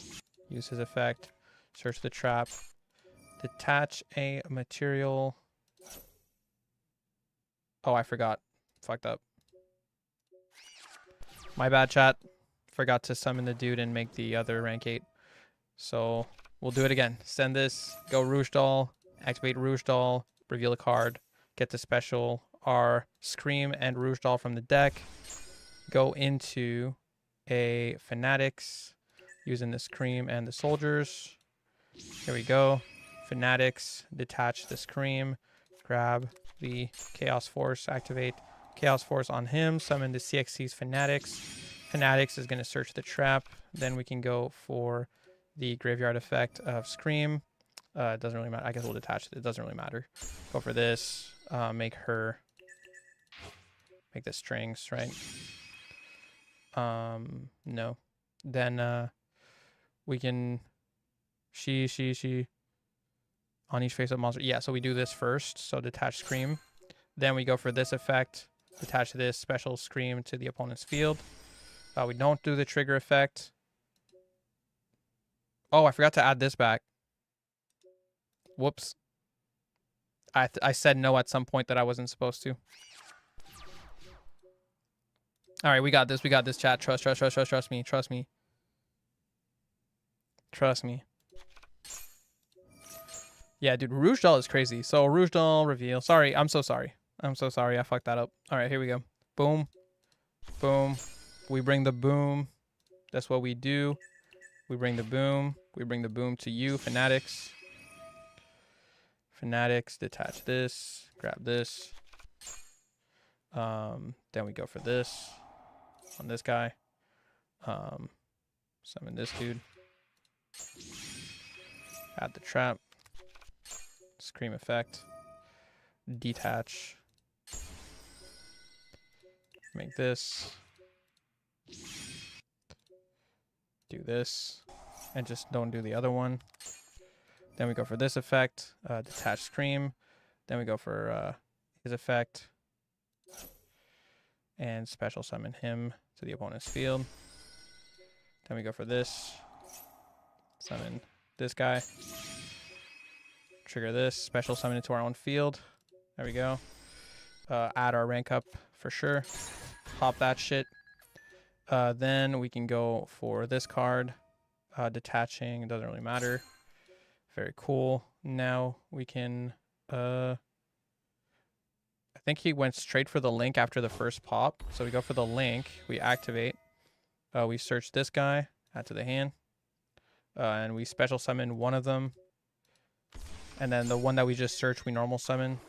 Use his effect. Search the trap. Detach a material. Oh, I forgot. Fucked up. My bad, chat. Forgot to summon the dude and make the other rank 8. So we'll do it again. Send this. Go Rouge Doll. Activate Rouge Doll. Reveal a card. Get the special R Scream and Rouge Doll from the deck. Go into a Fanatics using the Scream and the Soldiers. Here we go. Fanatics, detach the Scream, grab the Chaos Force, activate Chaos Force on him, summon the CXC's Fanatics. Fanatics is going to search the trap. Then we can go for the Graveyard effect of Scream. It doesn't really matter. I guess we'll detach it. It doesn't really matter. Go for this. Make her... Make the strings, right? No. Then we can... She... On each face-up monster. Yeah, so we do this first. So detach Scream. Then we go for this effect. Attach this special Scream to the opponent's field. We don't do the trigger effect. Oh, I forgot to add this back. Whoops. I said no at some point that I wasn't supposed to. All right, we got this. We got this, chat. Trust me. Trust me. Trust me. Yeah, dude, Rouge Doll is crazy. So Rouge Doll reveal. Sorry, I'm so sorry. I'm so sorry. I fucked that up. All right, here we go. Boom. Boom. We bring the boom. That's what we do. We bring the boom. We bring the boom to you, Fanatics. Fanatics, detach this. Grab this. Then we go for this. On this guy. Summon this dude. Add the trap. Scream effect. Detach. Make this. Do this. And just don't do the other one. Then we go for this effect. Detach Scream. Then we go for his effect. And special summon him to the opponent's field. Then we go for this. Summon this guy. Trigger this. Special summon it to our own field. There we go. Add our rank up for sure. Pop that shit. Then we can go for this card. Detaching. It doesn't really matter. Very cool. Now we can... I think he went straight for the link after the first pop. So we go for the link. We activate. We search this guy. Add to the hand. And we special summon one of them. And then the one that we just searched, we normal summon.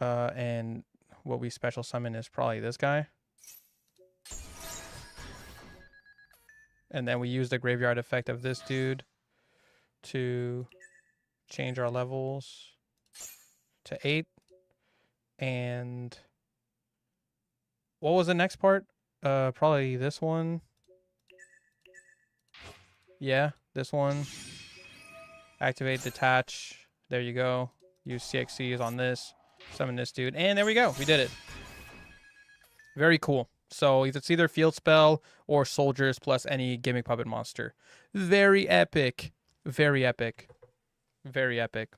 And what we special summon is probably this guy. And then we use the graveyard effect of this dude to change our levels to 8. And what was the next part? Probably this one. Yeah, this one. Activate, detach. There you go. Use CXCs on this. Summon this dude. And there we go. We did it. Very cool. So it's either field spell or soldiers plus any gimmick puppet monster. Very epic. Very epic. Very epic.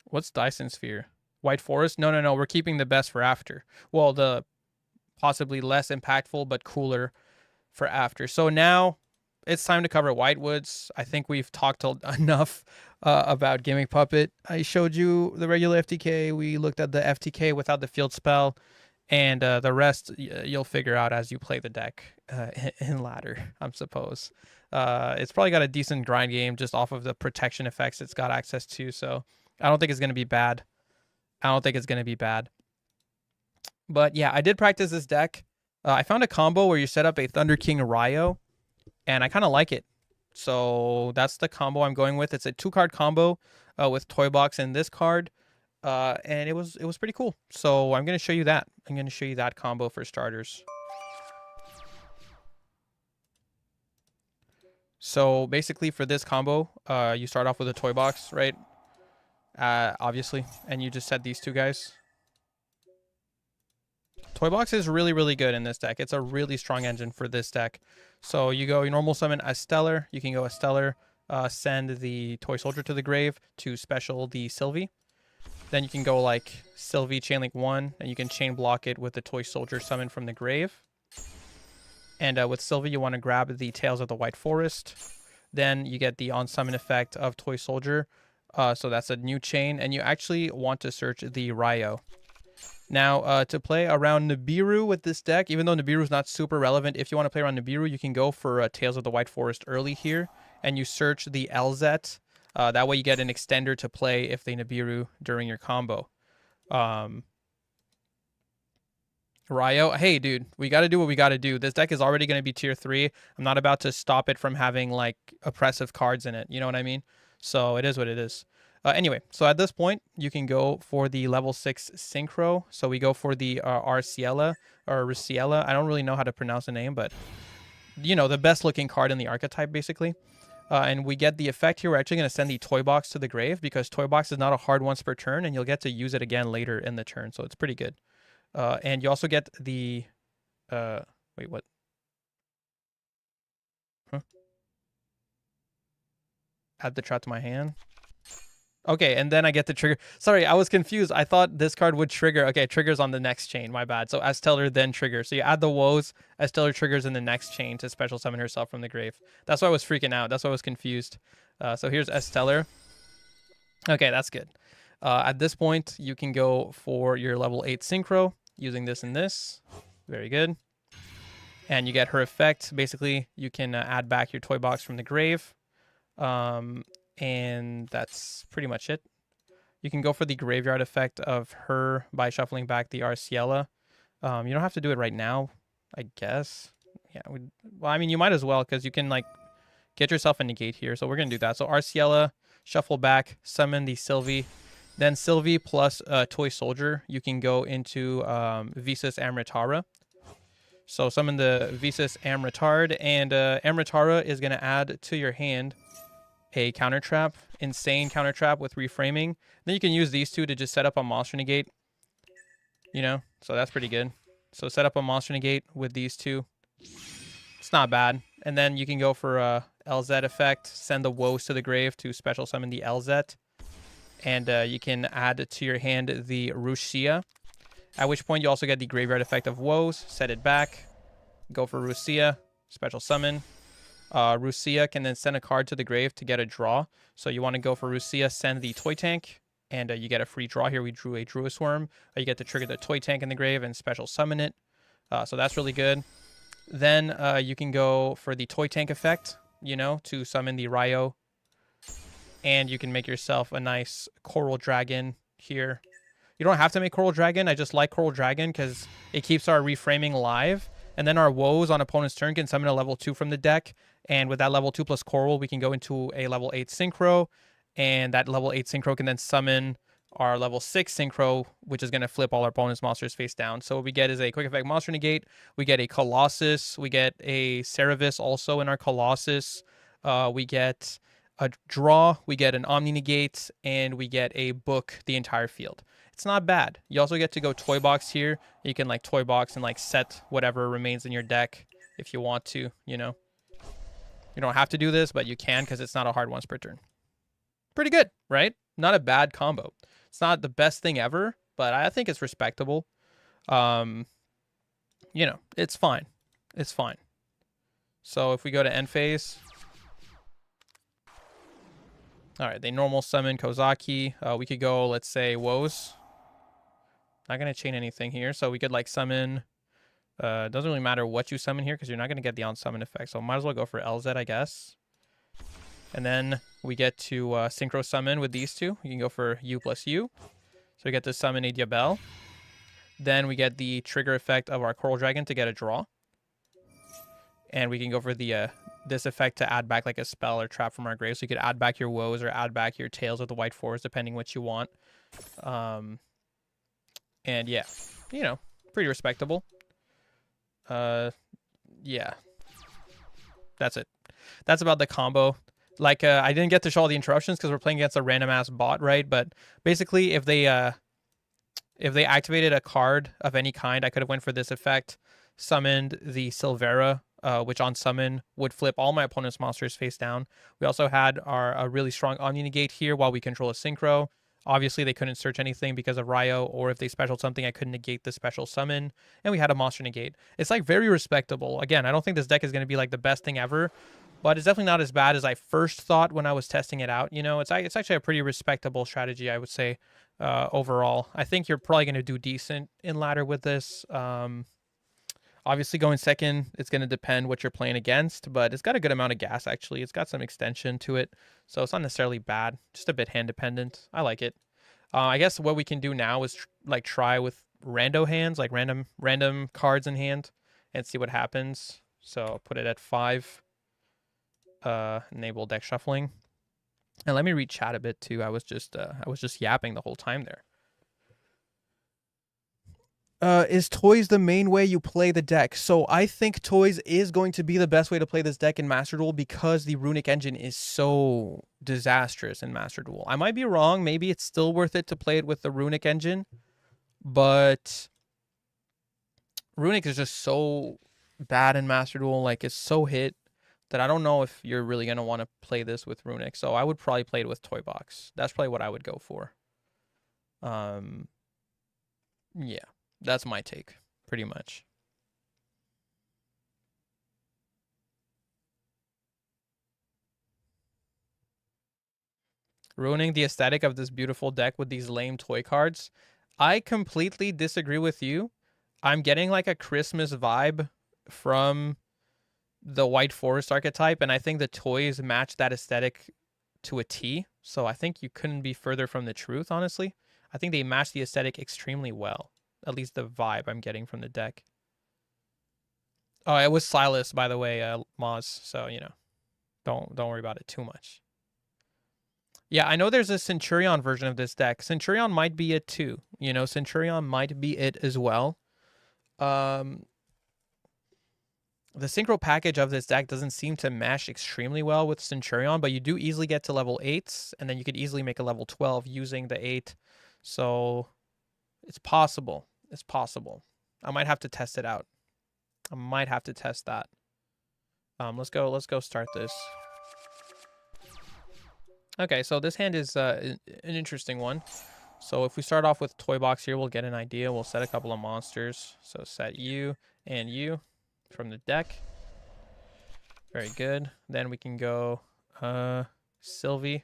What's Dyson Sphere? White Forest? No. We're keeping the best for after. Well, the possibly less impactful but cooler for after. So now it's time to cover Whitewoods. I think we've talked enough about Gimmick Puppet. I showed you the regular FTK. We looked at the FTK without the field spell. And the rest you'll figure out as you play the deck in ladder, I suppose. It's probably got a decent grind game just off of the protection effects it's got access to. So I don't think it's going to be bad. But yeah, I did practice this deck I found a combo where you set up a Thunder King Ryo, and I kind of like it. So that's the combo I'm going with. It's a 2-card combo with Toy Box and this card, and it was pretty cool. So I'm gonna show you that. I'm gonna show you that combo for starters. So basically, for this combo, you start off with a Toy Box, right? Obviously, and you just set these two guys. Toy Box is really, really good in this deck. It's a really strong engine for this deck. So you go, you normal summon a Stellar. You can go a Stellar, send the Toy Soldier to the grave to special the Sylvie. Then you can go like Sylvie Chainlink 1, and you can chain block it with the Toy Soldier summon from the grave. And with Sylvie, you want to grab the Tales of the White Forest. Then you get the on-summon effect of Toy Soldier. So that's a new chain, and you actually want to search the Ryo. Now, to play around Nibiru with this deck, even though Nibiru is not super relevant, if you want to play around Nibiru, you can go for Tales of the White Forest early here, and you search the LZ. That way you get an extender to play if they Nibiru during your combo. Ryo, hey, dude, we got to do what we got to do. This deck is already going to be tier 3. I'm not about to stop it from having, like, oppressive cards in it. You know what I mean? So it is what it is. Anyway, so at this point, you can go for the level 6 Synchro. So we go for the Arciela, or Ruciela. I don't really know how to pronounce the name, but, you know, the best looking card in the archetype, basically. And we get the effect here. We're actually going to send the Toy Box to the grave, because Toy Box is not a hard once per turn, and you'll get to use it again later in the turn. So it's pretty good. And you also get the... wait, what? Huh? Add the trap to my hand. Okay, and then I get the trigger. Sorry, I was confused. I thought this card would trigger. Okay, triggers on the next chain. My bad. So Esteller then trigger. So you add the woes. Esteller triggers in the next chain to special summon herself from the grave. That's why I was freaking out. That's why I was confused. So here's Esteller. Okay, that's good. At this point, you can go for your level 8 Synchro using this and this. Very good. And you get her effect. Basically, you can add back your Toy Box from the grave. And that's pretty much it. You can go for the graveyard effect of her by shuffling back the Arciela. You don't have to do it right now, I guess. Yeah, well, I mean, you might as well, because you can, like, get yourself a negate here. So we're going to do that. So Arciela, shuffle back, summon the Sylvie. Then Sylvie plus Toy Soldier, you can go into Visas Amritara. So summon the Visas Amritard, and Amritara is going to add to your hand a counter trap, insane counter trap with reframing. Then you can use these two to just set up a monster negate. You know, so that's pretty good. So set up a monster negate with these two. It's not bad. And then you can go for LZ effect, send the woes to the grave to special summon the LZ. And you can add to your hand the Rucia. At which point you also get the graveyard effect of woes, set it back, go for Rucia, special summon. Rucia can then send a card to the grave to get a draw. So you want to go for Rucia, send the Toy Tank, and you get a free draw here. We drew a Druis Worm. You get to trigger the Toy Tank in the grave and special summon it. So that's really good. Then you can go for the Toy Tank effect, you know, to summon the Ryo. And you can make yourself a nice Coral Dragon here. You don't have to make Coral Dragon. I just like Coral Dragon because it keeps our reframing live. And then our woes on opponent's turn can summon a level 2 from the deck. And with that level 2 plus Coral, we can go into a level 8 Synchro. And that level 8 Synchro can then summon our level 6 Synchro, which is going to flip all our opponent's monsters face down. So what we get is a Quick Effect Monster Negate. We get a Colossus. We get a Cerevis also in our Colossus. We get a draw. We get an Omni Negate. And we get a book the entire field. It's not bad. You also get to go Toy Box here. You can like Toy Box and like set whatever remains in your deck if you want to, you know. You don't have to do this, but you can because it's not a hard once per turn. Pretty good, right? Not a bad combo. It's not the best thing ever, but I think it's respectable. You know, it's fine. It's fine. So if we go to end phase. All right, they normal summon Kozaki. We could go, let's say, Woes. Not going to chain anything here. So we could like summon. It doesn't really matter what you summon here because you're not going to get the on-summon effect. So might as well go for LZ, I guess. And then we get to synchro summon with these two. You can go for U plus U. So we get to summon a Diabel. Then we get the trigger effect of our Coral Dragon to get a draw. And we can go for the this effect to add back like a spell or trap from our grave. So you could add back your woes or add back your Tales of the White Forest, depending what you want. And yeah, you know, pretty respectable. Yeah, that's it. That's about the combo. Like, I didn't get to show all the interruptions because we're playing against a random ass bot, right? But basically, if they activated a card of any kind, I could have went for this effect, summoned the Silvera, which on summon would flip all my opponent's monsters face down. We also had a really strong Omni Negate here while we control a Synchro. Obviously, they couldn't search anything because of Ryo, or if they special something, I couldn't negate the special summon. And we had a monster negate. It's like very respectable. Again, I don't think this deck is going to be like the best thing ever, but it's definitely not as bad as I first thought when I was testing it out. You know, it's actually a pretty respectable strategy, I would say, overall. I think you're probably going to do decent in ladder with this. Obviously, going second, it's going to depend what you're playing against, but it's got a good amount of gas, actually. It's got some extension to it, so it's not necessarily bad, just a bit hand dependent. I like it. I guess what we can do now is try with rando hands, like random cards in hand, and see what happens. So I'll put it at 5. Enable deck shuffling. And let me read chat a bit too. I was just yapping the whole time there. Is toys the main way you play the deck? So I think toys is going to be the best way to play this deck in Master Duel because the runic engine is so disastrous in Master Duel. I might be wrong. Maybe it's still worth it to play it with the runic engine, but runic is just so bad in Master Duel. Like, it's so hit that I don't know if you're really going to want to play this with runic. So I would probably play it with Toy Box. That's probably what I would go for. Yeah. That's my take, pretty much. Ruining the aesthetic of this beautiful deck with these lame toy cards. I completely disagree with you. I'm getting like a Christmas vibe from the White Forest archetype, and I think the toys match that aesthetic to a T. So I think you couldn't be further from the truth, honestly. I think they match the aesthetic extremely well. At least the vibe I'm getting from the deck. Oh, it was Silas, by the way, Moz. So, you know, don't worry about it too much. Yeah, I know there's a Centurion version of this deck. Centurion might be it too. You know, Centurion might be it as well. The synchro package of this deck doesn't seem to mesh extremely well with Centurion, but you do easily get to level 8s, and then you could easily make a level 12 using the 8. So it's possible. It's possible. I might have to test it out. I might have to test that. Let's go start this. Okay, so this hand is an interesting one. So if we start off with Toy Box here, we'll get an idea. We'll set a couple of monsters. So set you and you from the deck. Very good. Then we can go Sylvie.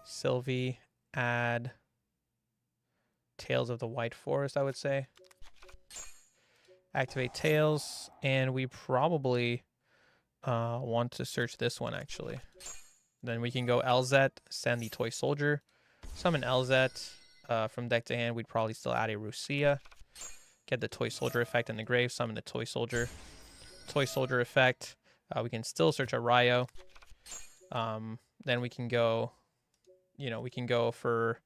Sylvie, add Tales of the White Forest, I would say. Activate Tails, and we probably want to search this one, actually. Then we can go LZ, send the Toy Soldier, summon LZ. From deck to hand, we'd probably still add a Rusia. Get the Toy Soldier effect in the grave, summon the Toy Soldier. Toy Soldier effect. We can still search a Ryo. Then we can go, you know, we can go for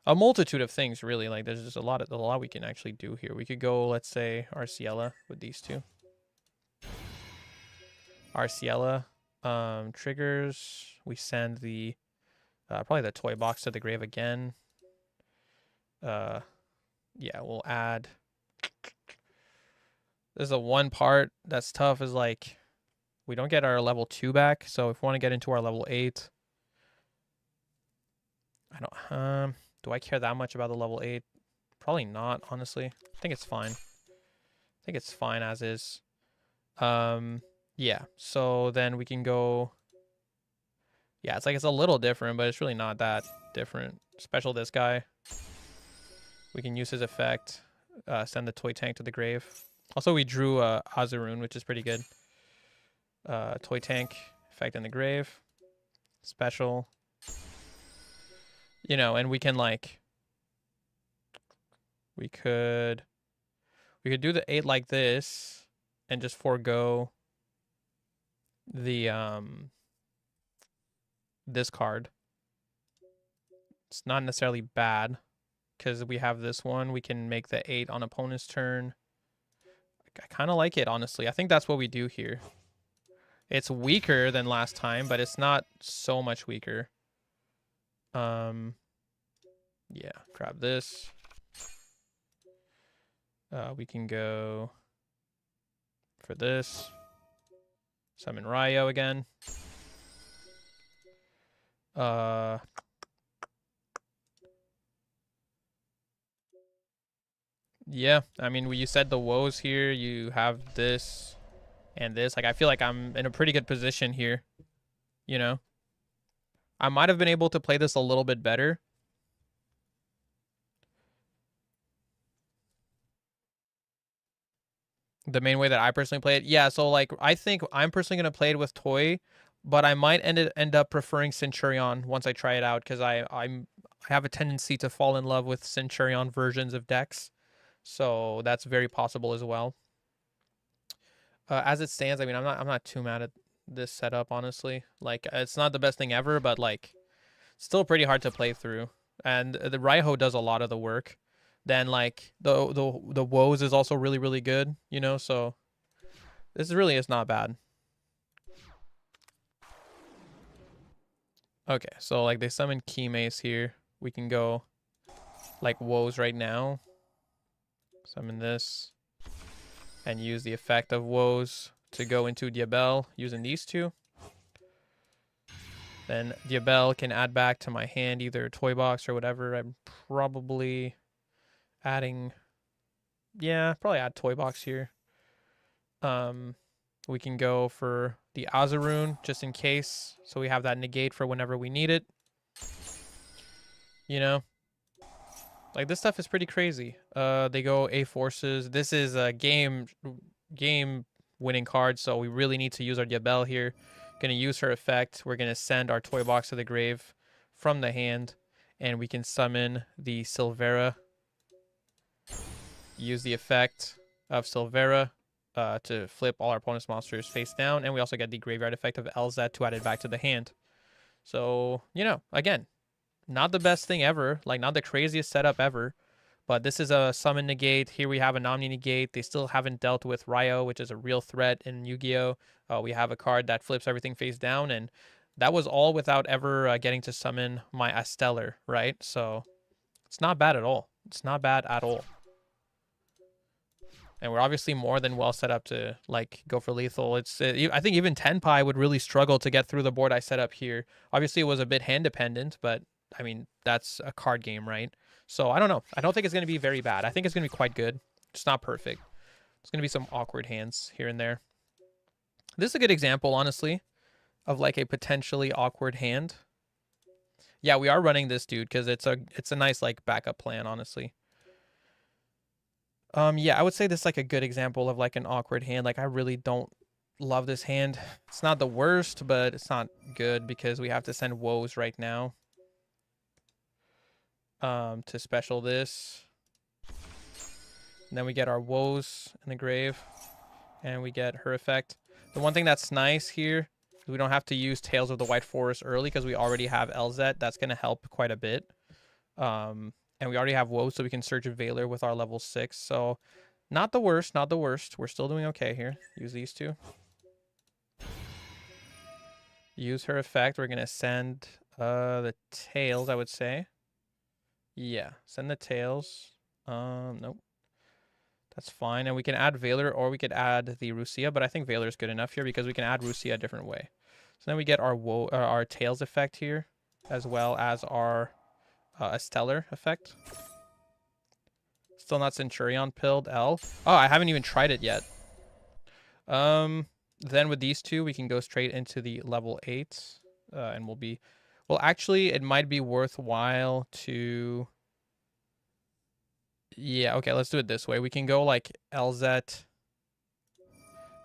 a multitude of things, really. Like, there's just a lot we can actually do here. We could go, let's say, Arciella with these two. Arciella triggers. We send the probably the Toy Box to the grave again. Yeah, we'll add. There's a one part that's tough is like we don't get our level 2 back. So if we want to get into our level 8, I don't do I care that much about the level 8? Probably not, honestly. I think it's fine. I think it's fine as is. Yeah, so then we can go. Yeah, it's like it's a little different, but it's really not that different. Special this guy. We can use his effect. Send the Toy Tank to the grave. Also, we drew Azurune, which is pretty good. Toy Tank, effect in the grave. Special. You know, and we can like We could do the 8 like this and just forego the this card. It's not necessarily bad because we have this one. We can make the 8 on opponent's turn. I kind of like it, honestly. I think that's what we do here. It's weaker than last time, but it's not so much weaker. Yeah, grab this. We can go for this. Summon Ryo again. Yeah, I mean, you said the woes here. You have this and this. Like, I feel like I'm in a pretty good position here. You know, I might have been able to play this a little bit better. The main way that I personally play it, yeah. So like, I think I'm personally gonna play it with Toy, but I might end up preferring Centurion once I try it out because I have a tendency to fall in love with Centurion versions of decks, so that's very possible as well. As it stands, I mean, I'm not too mad at this setup, honestly. Like, it's not the best thing ever, but like, still pretty hard to play through. And the Raiho does a lot of the work. Then like the woes is also really really good, you know. So this really is not bad. Okay, so like they summon Key Mace here. We can go like woes right now. Summon this and use the effect of woes to go into Diabel using these two. Then Diabel can add back to my hand either a toy box or whatever. I'm probably adding, yeah, probably add toy box here. We can go for the Azarune just in case, so we have that negate for whenever we need it. You know, like this stuff is pretty crazy. They go A forces. This is a game winning card, so we really need to use our Diabel here. Gonna use her effect. We're gonna send our toy box to the grave from the hand, and we can summon the Silvera. Use the effect of Silvera to flip all our opponent's monsters face down, and we also get the graveyard effect of LZ to add it back to the hand. So, you know, again, not the best thing ever, like not the craziest setup ever, but this is a summon negate. Here we have a Omni negate. They still haven't dealt with Ryo, which is a real threat in Yu-Gi-Oh! We have a card that flips everything face down, and that was all without ever getting to summon my Astellar, right? So it's not bad at all. It's not bad at all. And we're obviously more than well set up to like go for lethal. I think even Tenpai would really struggle to get through the board I set up here. Obviously, it was a bit hand dependent, but I mean that's a card game, right? So I don't know. I don't think it's going to be very bad. I think it's going to be quite good. It's not perfect. There's going to be some awkward hands here and there. This is a good example, honestly, of like a potentially awkward hand. Yeah, we are running this dude because it's a nice like backup plan, honestly. Yeah, I would say this is like a good example of like an awkward hand. Like I really don't love this hand. It's not the worst, but it's not good because we have to send woes right now. To special this. And then we get our woes in the grave. And we get her effect. The one thing that's nice here is we don't have to use Tales of the White Forest early because we already have LZ. That's going to help quite a bit. And we already have woes, so we can search a Veiler with our level 6. So not the worst, not the worst. We're still doing okay here. Use these two. Use her effect. We're going to send the tails, I would say. Yeah, send the tails. Nope. That's fine. And we can add Veiler or we could add the Rusia, but I think Veiler is good enough here because we can add Rusia a different way. So then we get our tails effect here, as well as our Stellar effect. Still not Centurion pilled L. Oh, I haven't even tried it yet. Then with these two, we can go straight into the level 8. And we'll be... Well, actually, it might be worthwhile to... Yeah, okay, let's do it this way. We can go like LZ.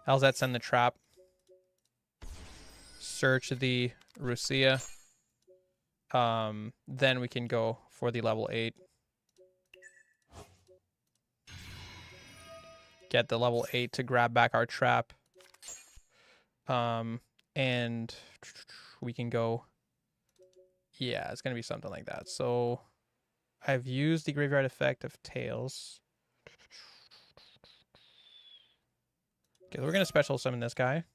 LZ send the trap. Search the Rusia. Then we can go for the level 8. get the level 8 to grab back our trap. And we can go, yeah, it's gonna be something like that. So I've used the graveyard effect of tails. Okay, we're gonna special summon this guy.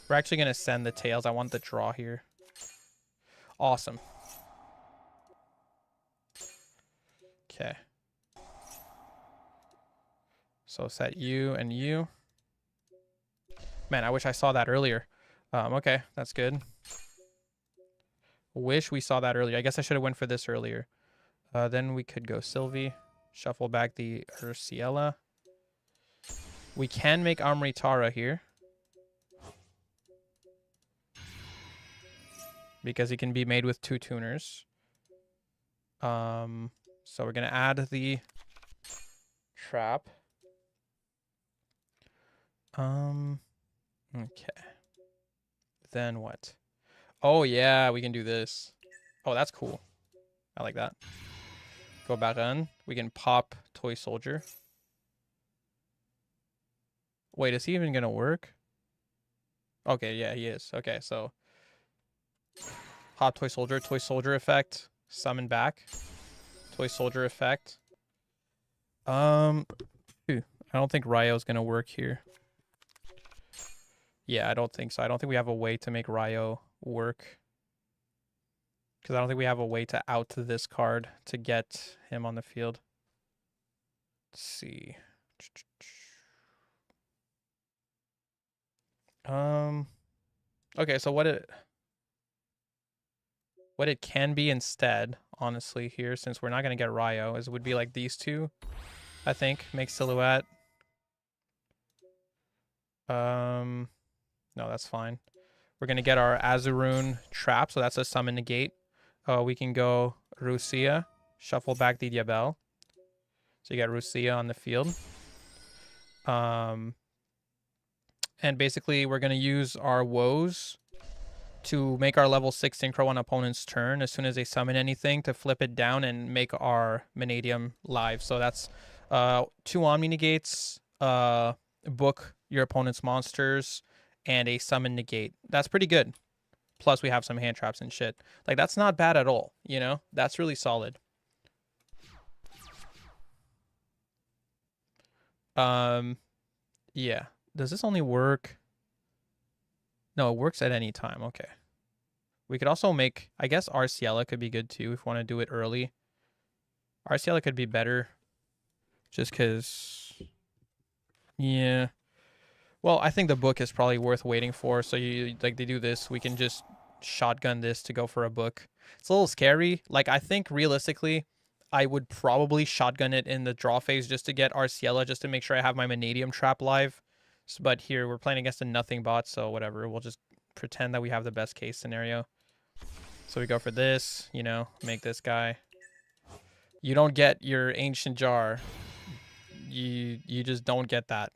We're actually gonna send the tails. I want the draw here. Awesome. Okay. So set you and you. Man, I wish I saw that earlier. Okay, that's good. Wish we saw that earlier. I guess I should have went for this earlier. Then we could go Sylvie. Shuffle back the Ursiella. We can make Amritara here. Because he can be made with 2 tuners. So we're going to add the trap. Okay. Then what? Oh, yeah, we can do this. Oh, that's cool. I like that. Go back on. We can pop Toy Soldier. Wait, is he even going to work? Okay, yeah, he is. Okay, so pop Toy Soldier effect, summon back. Toy Soldier effect. I don't think Ryo's going to work here. Yeah, I don't think so. I don't think we have a way to make Ryo work. Because I don't think we have a way to out this card to get him on the field. Let's see. Okay, so what it can be instead, honestly, here, since we're not going to get Ryo, is it would be like these two, I think. Make Silhouette. No, that's fine. We're going to get our Azurune Trap, so that's a summon negate. We can go Rusia, shuffle back the Diabel. So you get Rusia on the field. And basically, we're going to use our Woes to make our level 6 Synchro on opponent's turn as soon as they summon anything to flip it down and make our Vanadium live. So that's 2 Omni Negates, book your opponent's monsters, and a summon negate. That's pretty good. Plus, we have some hand traps and shit. Like, that's not bad at all, you know? That's really solid. Yeah. Does this only work? No, it works at any time. Okay. We could also make, I guess Arciella could be good too if we want to do it early. Arciella could be better just because, yeah. Well, I think the book is probably worth waiting for. So you like they do this, we can just shotgun this to go for a book. It's a little scary. Like, I think realistically, I would probably shotgun it in the draw phase just to get Arciella, just to make sure I have my Vanadium trap live. But here we're playing against a nothing bot, so whatever. We'll just pretend that we have the best case scenario. So we go for this, you know, make this guy. You don't get your Ancient Jar. You just don't get that.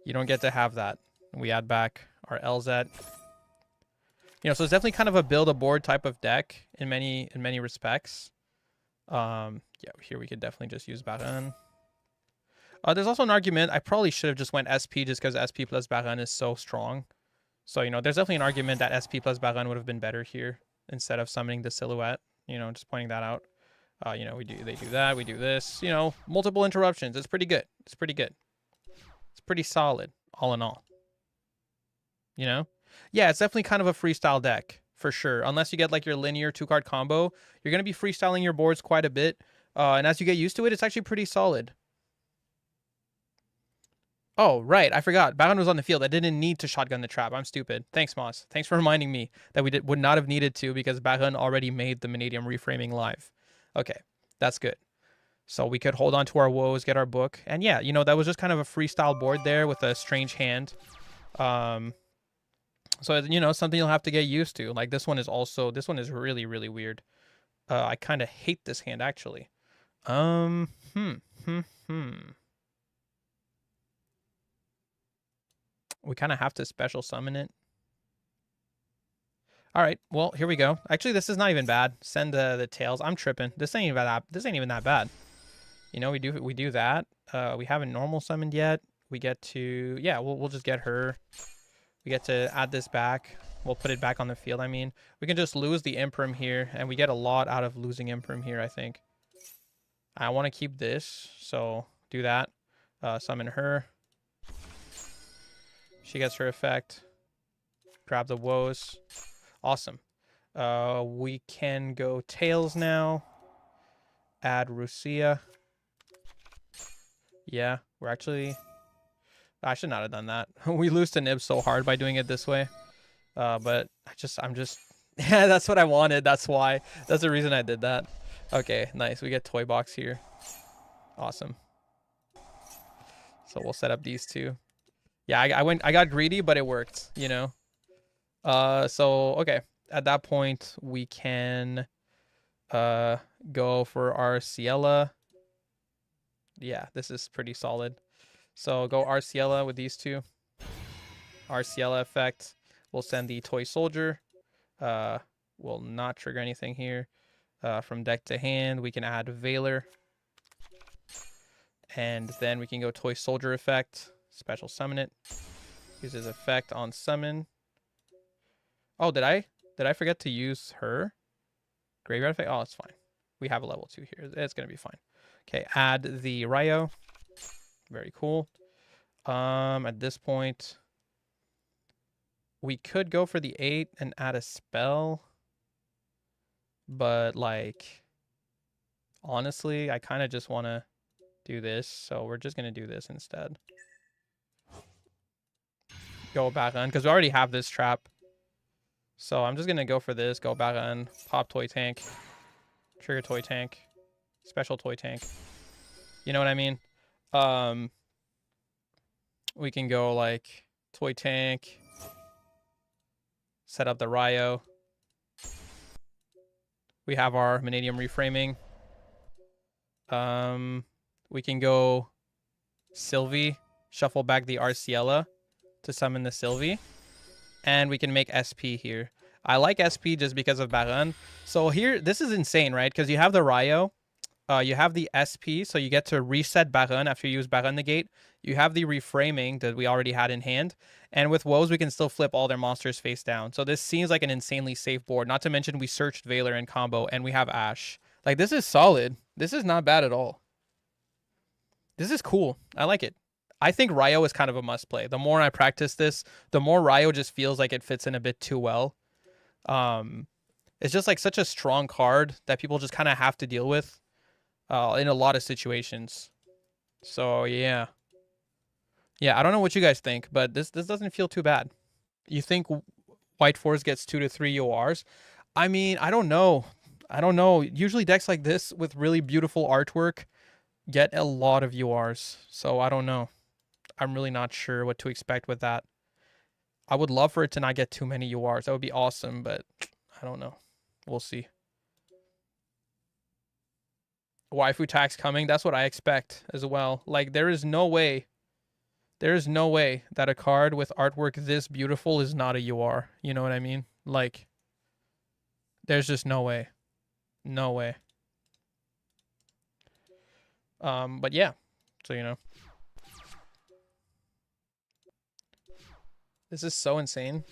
You don't get to have that. We add back our LZ. You know, so it's definitely kind of a build a board type of deck in many respects. Yeah, here we could definitely just use Baron. There's also an argument. I probably should have just went SP just because SP plus Baron is so strong. So, you know, there's definitely an argument that SP plus Baron would have been better here instead of summoning the Silhouette. You know, just pointing that out. You know, they do that, we do this. You know, multiple interruptions. It's pretty good. It's pretty good. It's pretty solid, all in all. You know? Yeah, it's definitely kind of a freestyle deck, for sure. Unless you get, like, your linear 2-card combo, you're going to be freestyling your boards quite a bit. And as you get used to it, it's actually pretty solid. Oh, right. I forgot. Baron was on the field. I didn't need to shotgun the trap. I'm stupid. Thanks, Moss. Thanks for reminding me that we would not have needed to because Baron already made the Vanadium reframing live. Okay, that's good. So we could hold on to our woes, get our book. And yeah, you know, that was just kind of a freestyle board there with a strange hand. So, you know, something you'll have to get used to. Like, this one is really, really weird. I kind of hate this hand, actually. We kind of have to special summon it. All right, well, here we go. Actually, this is not even bad. Send the tails. I'm tripping. This ain't even that bad. You know, we do that. We haven't normal summoned yet. We get to, yeah, we'll just get her. We get to add this back. We'll put it back on the field. I mean, we can just lose the Imperm here, and we get a lot out of losing Imperm here, I think. I want to keep this, so do that. Summon her. She gets her effect. Grab the woes. Awesome. We can go Tails now. Add Rusia. Yeah, we're actually... I should not have done that. We lose to Nib so hard by doing it this way. But I'm just... Yeah, that's what I wanted. That's why. That's the reason I did that. Okay, nice. We get Toy Box here. Awesome. So we'll set up these two. Yeah, I got greedy, but it worked, you know. So okay. At that point, we can go for our Ciela. Yeah, this is pretty solid. So go Arciela with these two. Arciela effect. We'll send the Toy Soldier. Will not trigger anything here. From deck to hand, we can add Veiler. And then we can go Toy Soldier effect. Special summon it. Use his effect on summon. Oh, did I forget to use her? Graveyard effect? Oh, it's fine. We have a level 2 here. It's going to be fine. Okay, add the Ryo. Very cool. At this point, we could go for the 8 and add a spell. But, like, honestly, I kind of just want to do this. So we're just going to do this instead. Go back on, because we already have this trap. So I'm just going to go for this. Go back on. Pop Toy Tank. Trigger Toy Tank. Special Toy Tank. You know what I mean? We can go like Toy Tank. Set up the Ryo. We have our Vanadium reframing. We can go Sylvie. Shuffle back the Arciela to summon the Sylvie. And we can make SP here. I like SP just because of Baron. So here, this is insane, right? Because you have the Ryo. You have the SP, so you get to reset Baron after you use Baron Negate. You have the reframing that we already had in hand. And with Woes, we can still flip all their monsters face down. So this seems like an insanely safe board. Not to mention we searched Veiler in combo, and we have Ash. Like, this is solid. This is not bad at all. This is cool. I like it. I think Ryo is kind of a must play. The more I practice this, the more Ryo just feels like it fits in a bit too well. It's just like such a strong card that people just kind of have to deal with in a lot of situations. So yeah. Yeah, I don't know what you guys think, but this doesn't feel too bad. You think White Force gets 2 to 3 URs? I mean, I don't know. Usually decks like this with really beautiful artwork get a lot of URs. So I don't know. I'm really not sure what to expect with that. I would love for it to not get too many URs. That would be awesome, but I don't know. We'll see. Waifu tax coming. That's what I expect as well. Like, there is no way that a card with artwork this beautiful is not a UR. You know what I mean? Like, there's just no way. No way. But yeah. So, you know. This is so insane.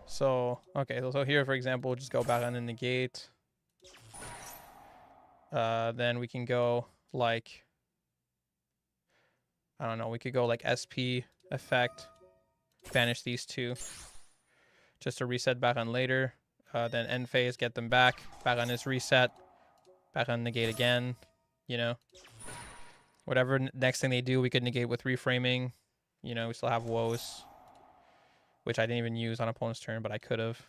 So, okay. So here, for example, we'll just go back on the negate. Then we can go like, I don't know, we could go like SP effect, banish these two, just to reset back on later. Then end phase, get them back on this reset, back on negate again, you know. Whatever next thing they do, we could negate with reframing. You know, we still have Woes, which I didn't even use on opponent's turn, but I could have.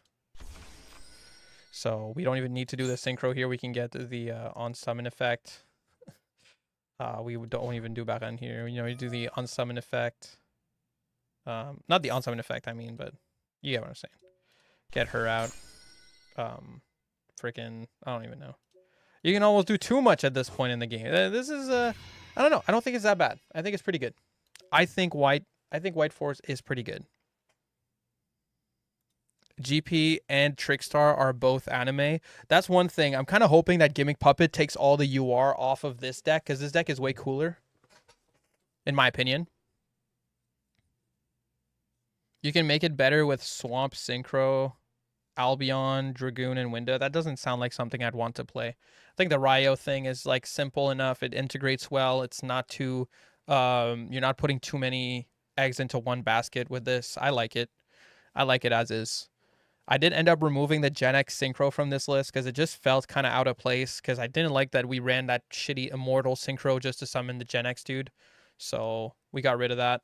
So we don't even need to do the synchro here. We can get the on summon effect. We don't even do back on here. You know, we do the on summon effect. Not the on summon effect, I mean, but you get what I'm saying. Get her out. Freaking, I don't even know. You can almost do too much at this point in the game. This is I don't know. I don't think it's that bad. I think it's pretty good. I think White Force is pretty good. GP and Trickstar are both anime. That's one thing. I'm kind of hoping that Gimmick Puppet takes all the UR off of this deck because this deck is way cooler, in my opinion. You can make it better with Swamp, Synchro, Albion, Dragoon, and Window. That doesn't sound like something I'd want to play. I think the Ryo thing is like simple enough. It integrates well. It's not too, you're not putting too many eggs into one basket with this. I like it. I like it as is. I did end up removing the Gen X Synchro from this list because it just felt kind of out of place because I didn't like that we ran that shitty Immortal Synchro just to summon the Gen X dude. So we got rid of that.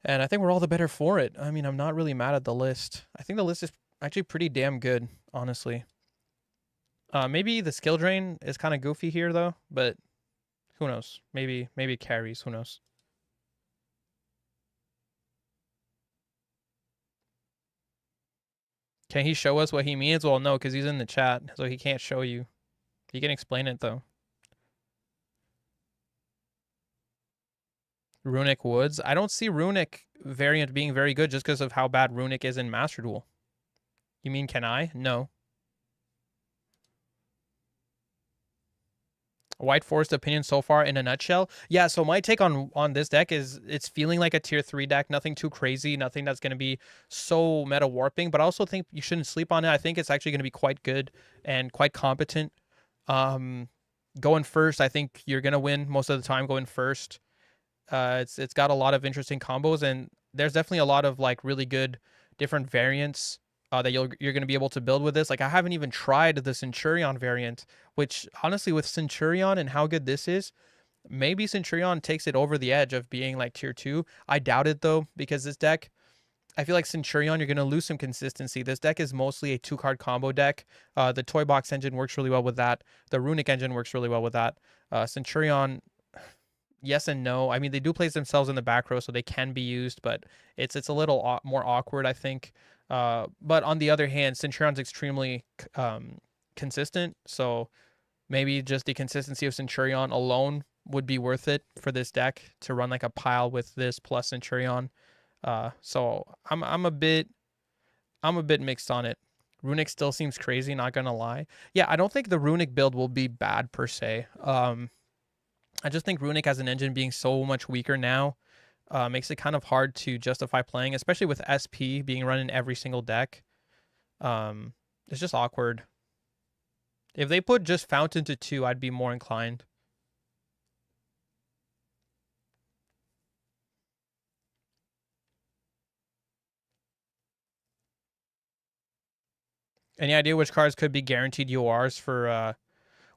And I think we're all the better for it. I mean, I'm not really mad at the list. I think the list is actually pretty damn good, honestly. Maybe the skill drain is kind of goofy here though, but who knows? Maybe it carries. Who knows? Can he show us what he means? Well, no, because he's in the chat, so he can't show you. He can explain it though. Runic Woods. I don't see Runic variant being very good just because of how bad Runic is in Master Duel. You mean can I? No. White Forest opinion so far in a nutshell. Yeah, so my take on this deck is it's feeling like a tier 3 deck, nothing too crazy, nothing that's going to be so meta warping, but I also think you shouldn't sleep on it. I think it's actually going to be quite good and quite competent. Going first, I think you're going to win most of the time going first. It's got a lot of interesting combos, and there's definitely a lot of like really good different variants that you're going to be able to build with this. Like I haven't even tried the Centurion variant, which honestly with Centurion and how good this is, maybe Centurion takes it over the edge of being like tier 2. I doubt it though, because this deck, I feel like Centurion, you're going to lose some consistency. This deck is mostly a 2-card combo deck. The Toy Box engine works really well with that. The Runic engine works really well with that. Centurion, yes and no. I mean, they do place themselves in the back row, so they can be used, but it's a little more awkward, I think. But on the other hand, Centurion's extremely consistent, so maybe just the consistency of Centurion alone would be worth it for this deck to run like a pile with this plus Centurion. So I'm a bit mixed on it. Runic still seems crazy, not gonna lie. Yeah, I don't think the Runic build will be bad per se. I just think Runic as an engine being so much weaker now makes it kind of hard to justify playing, especially with SP being run in every single deck. It's just awkward. If they put just Fountain to 2, I'd be more inclined. Any idea which cards could be guaranteed URs for...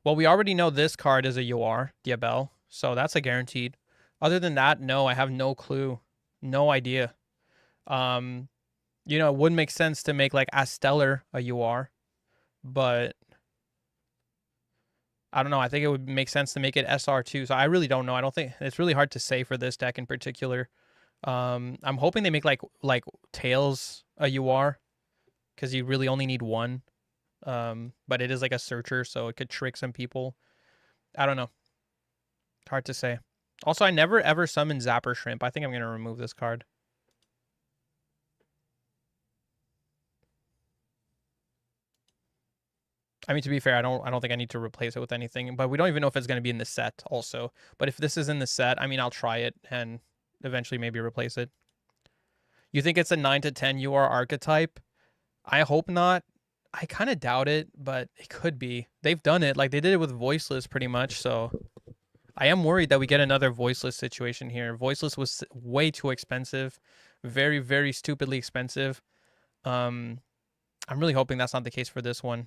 Well, we already know this card is a UR, Diabel, so that's a guaranteed. Other than that, no, I have no clue. No idea. You know, it would make sense to make like Astellar a UR, but I don't know. I think it would make sense to make it SR too. So I really don't know. I don't think it's really hard to say for this deck in particular. I'm hoping they make like Tails a UR because you really only need one. But it is like a searcher, so it could trick some people. I don't know. Hard to say. Also, I never ever summon Zapper Shrimp. I think I'm gonna remove this card. I mean, to be fair, I don't think I need to replace it with anything, but we don't even know if it's going to be in the set also. But if this is in the set, I mean, I'll try it and eventually maybe replace it. You think it's a 9 to 10 UR archetype? I hope not. I kind of doubt it, but it could be. They've done it. Like, they did it with Voiceless pretty much, so I am worried that we get another Voiceless situation here. Voiceless was way too expensive. Very, very stupidly expensive. I'm really hoping that's not the case for this one.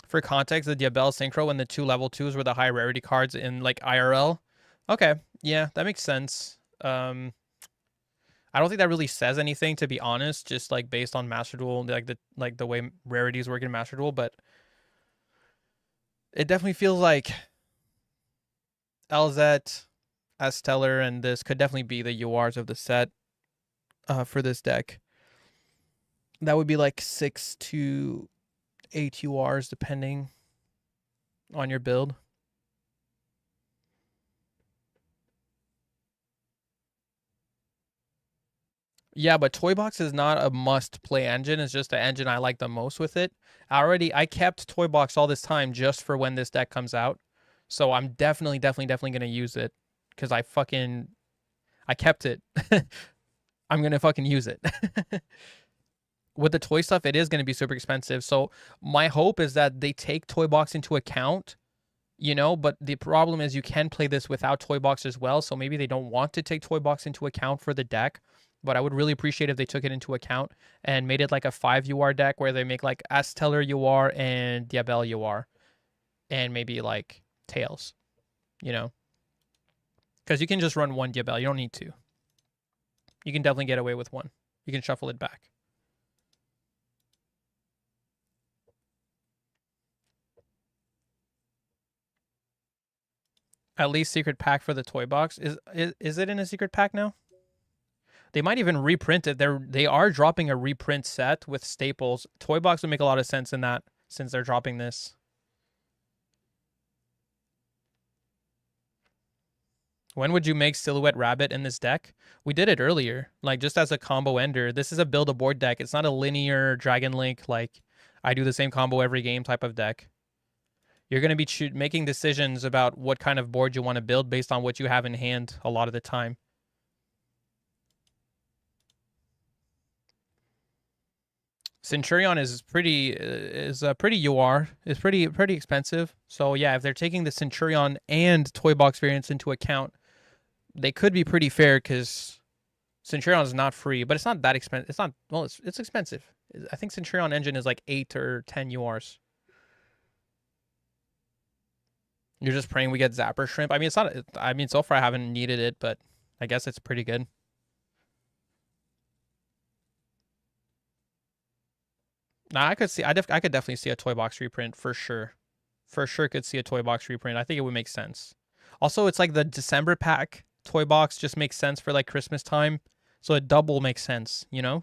For context, the Diabel Synchro and the 2 level 2s were the high rarity cards in like IRL. Okay, yeah, that makes sense. I don't think that really says anything, to be honest, just like based on Master Duel, like the way rarities work in Master Duel, but it definitely feels like LZ, Stellar, and this could definitely be the URs of the set for this deck. That would be like 6 to 8 URs depending on your build. Yeah, but Toy Box is not a must-play engine. It's just the engine I like the most with it. I kept Toy Box all this time just for when this deck comes out. So I'm definitely gonna use it because I kept it. I'm gonna fucking use it. With the toy stuff, it is gonna be super expensive. So my hope is that they take Toy Box into account, but the problem is you can play this without Toy Box as well. So maybe they don't want to take Toy Box into account for the deck. But I would really appreciate if they took it into account and made it like a 5 UR deck where they make like Asteller UR and Diabell UR and maybe like Tails, you know? Because you can just run one Diabell. You don't need two. You can definitely get away with one. You can shuffle it back. At least secret pack for the toy box. Is it in a secret pack now? They might even reprint it. They are dropping a reprint set with staples. Toy box would make a lot of sense in that since they're dropping this. When would you make Silhouette Rabbit in this deck? We did it earlier, like just as a combo ender. This is a build a board deck. It's not a linear Dragon Link like I do the same combo every game type of deck. You're going to be making decisions about what kind of board you want to build based on what you have in hand a lot of the time. Centurion is pretty UR. It's pretty expensive. So yeah, if they're taking the Centurion and Toy Box variants into account, they could be pretty fair because Centurion is not free, but it's not that expensive. It's not it's expensive. I think Centurion engine is like 8 or 10 URs. You're just praying we get Zapper Shrimp. I mean, it's not. I mean, so far I haven't needed it, but I guess it's pretty good. Nah, I could see. I could definitely see a toy box reprint for sure. For sure, could see a toy box reprint. I think it would make sense. Also, it's like the December pack toy box just makes sense for like Christmas time, so a double makes sense. 3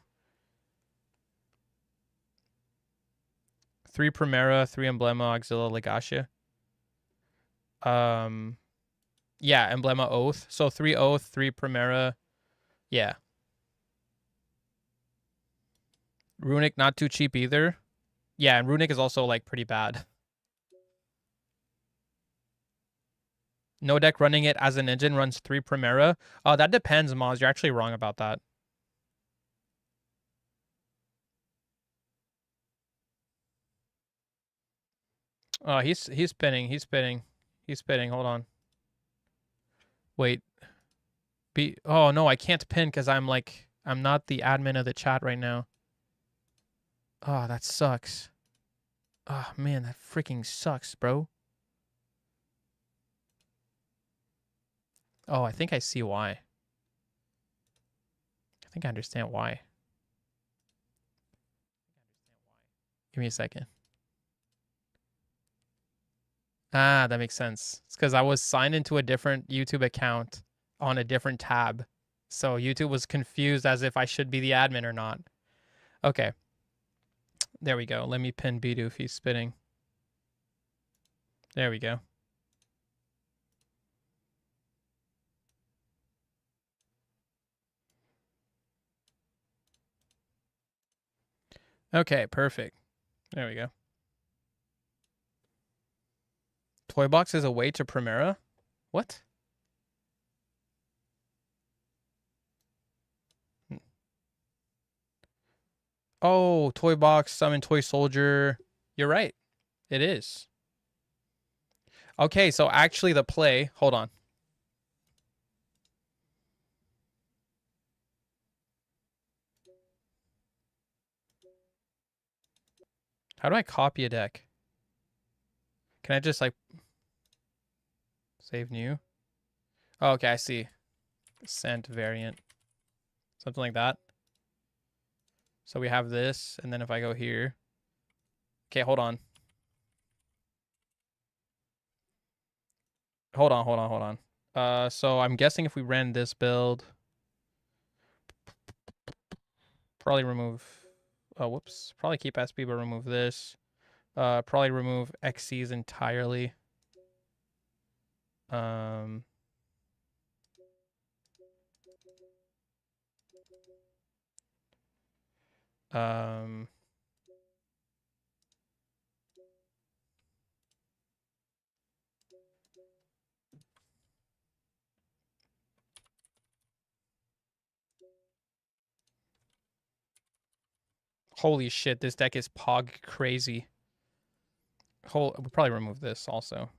Primera, 3 Emblema, Auxilia, Legacia. Yeah, Emblema Oath. So 3 Oath, 3 Primera. Yeah. Runic not too cheap either. Yeah, and Runic is also like pretty bad. No deck running it as an engine runs 3 Primera. That depends, Moz. You're actually wrong about that. Oh, he's spinning. He's spinning. He's spinning. Hold on. Wait. Oh no, I can't pin because I'm not the admin of the chat right now. Oh, that sucks. Oh man, that freaking sucks, bro. Oh, I think I see why. I think I understand why. Give me a second. Ah, that makes sense. It's because I was signed into a different YouTube account on a different tab. So YouTube was confused as if I should be the admin or not. Okay. There we go. Let me pin Bidu if he's spinning. There we go. Okay, perfect. There we go. Toy box is a way to Primera? What? Oh, toy box, summon toy soldier. You're right. It is. Okay, so actually the play, hold on. How do I copy a deck? Can I just like save new? Oh, okay, I see. Sent variant. Something like that. So we have this, and then if I go here. Okay, hold on. Hold on. So I'm guessing if we ran this build, probably remove, oh, whoops. Probably keep SP, but remove this. Probably remove XCs entirely. Um, holy shit, this deck is pog crazy. We'll probably remove this also.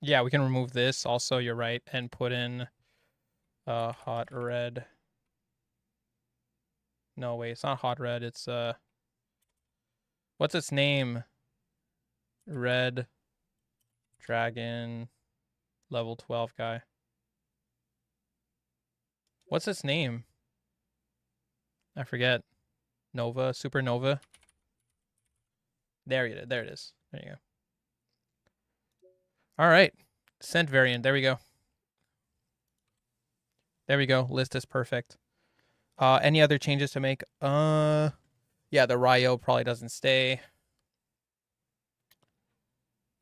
Yeah, we can remove this also, you're right, and put in hot red. No, wait, it's not hot red, it's what's its name? Red dragon level 12 guy. What's its name? I forget. Nova, Supernova. There it is. There it is. There you go. All right. Scent variant. There we go. There we go. List is perfect. Any other changes to make? Yeah, the Ryo probably doesn't stay.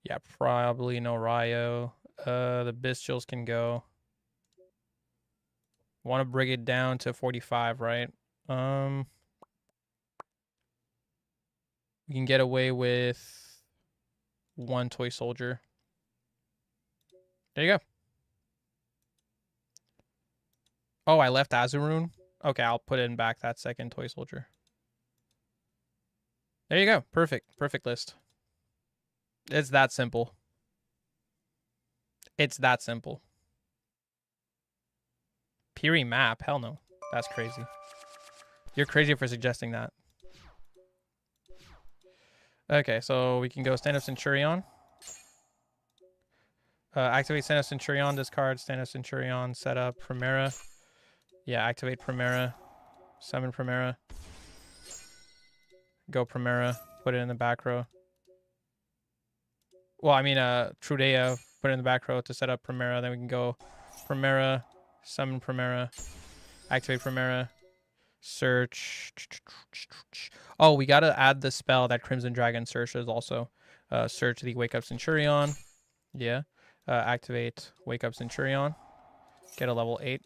Yeah, probably no Ryo. The Bestials can go. Want to bring it down to 45, right? We can get away with one toy soldier. There you go. Oh, I left Azurune. Okay, I'll put in back that second toy soldier. There you go. Perfect. Perfect list. It's that simple. It's that simple. Piri map? Hell no. That's crazy. You're crazy for suggesting that. Okay, so we can go Stand Up Centurion. Activate Stand Up Centurion, discard Stand Up Centurion, set up Primera. Yeah, activate Primera. Summon Primera. Go Primera. Put it in the back row. Well, I mean, Trudea, put it in the back row to set up Primera. Then we can go Primera, summon Primera, activate Primera, search. Oh, we gotta add the spell that Crimson Dragon searches also. Search the Wake Up Centurion. Yeah. Activate Wake Up Centurion. Get a level 8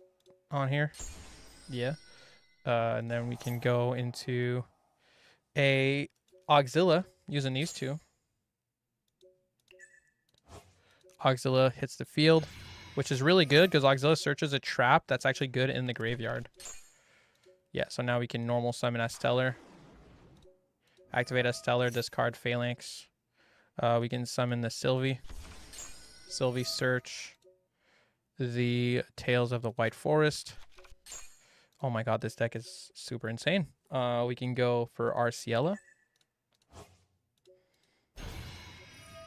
on here. Yeah. And then we can go into a Auxilla using these two. Auxilla hits the field, which is really good because Auxilla searches a trap that's actually good in the graveyard. Yeah, so now we can normal summon Esteller. Activate Esteller, discard Phalanx. We can summon the Sylvie. Sylvie search the Tales of the White Forest. Oh my god, this deck is super insane. We can go for Arciella.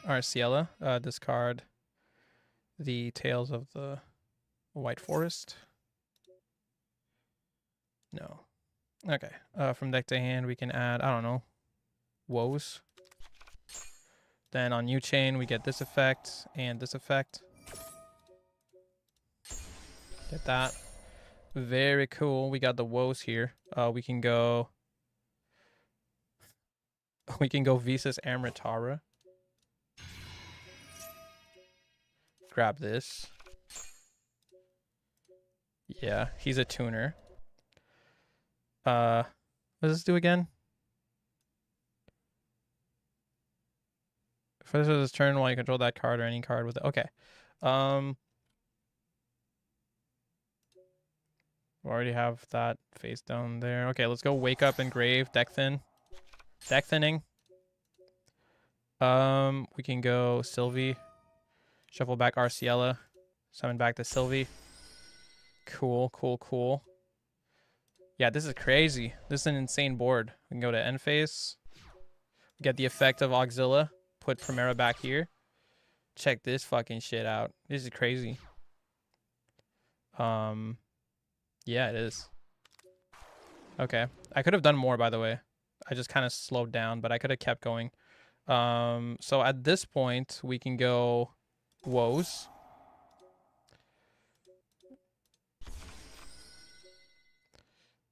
Arciella, discard the Tales of the White Forest. No. Okay. From deck to hand, we can add, I don't know, Woes. Then on New Chain, we get this effect and this effect. Get that. Very cool. We got the Woes here. We can go Visas Amritara. Grab this. Yeah, he's a tuner. What does this do again? For this is turn while you control that card or any card with it. Okay. We already have that face down there. Okay, let's go Wake Up Engrave, deck thin. Deck thinning. We can go Sylvie. Shuffle back Arciella. Summon back to Sylvie. Cool, cool, cool. Yeah, this is crazy. This is an insane board. We can go to end phase. Get the effect of Auxilla. Put Primera back here. Check this fucking shit out. This is crazy. Yeah, it is. Okay. I could have done more, by the way. I just kind of slowed down, but I could have kept going. So at this point, we can go Woes.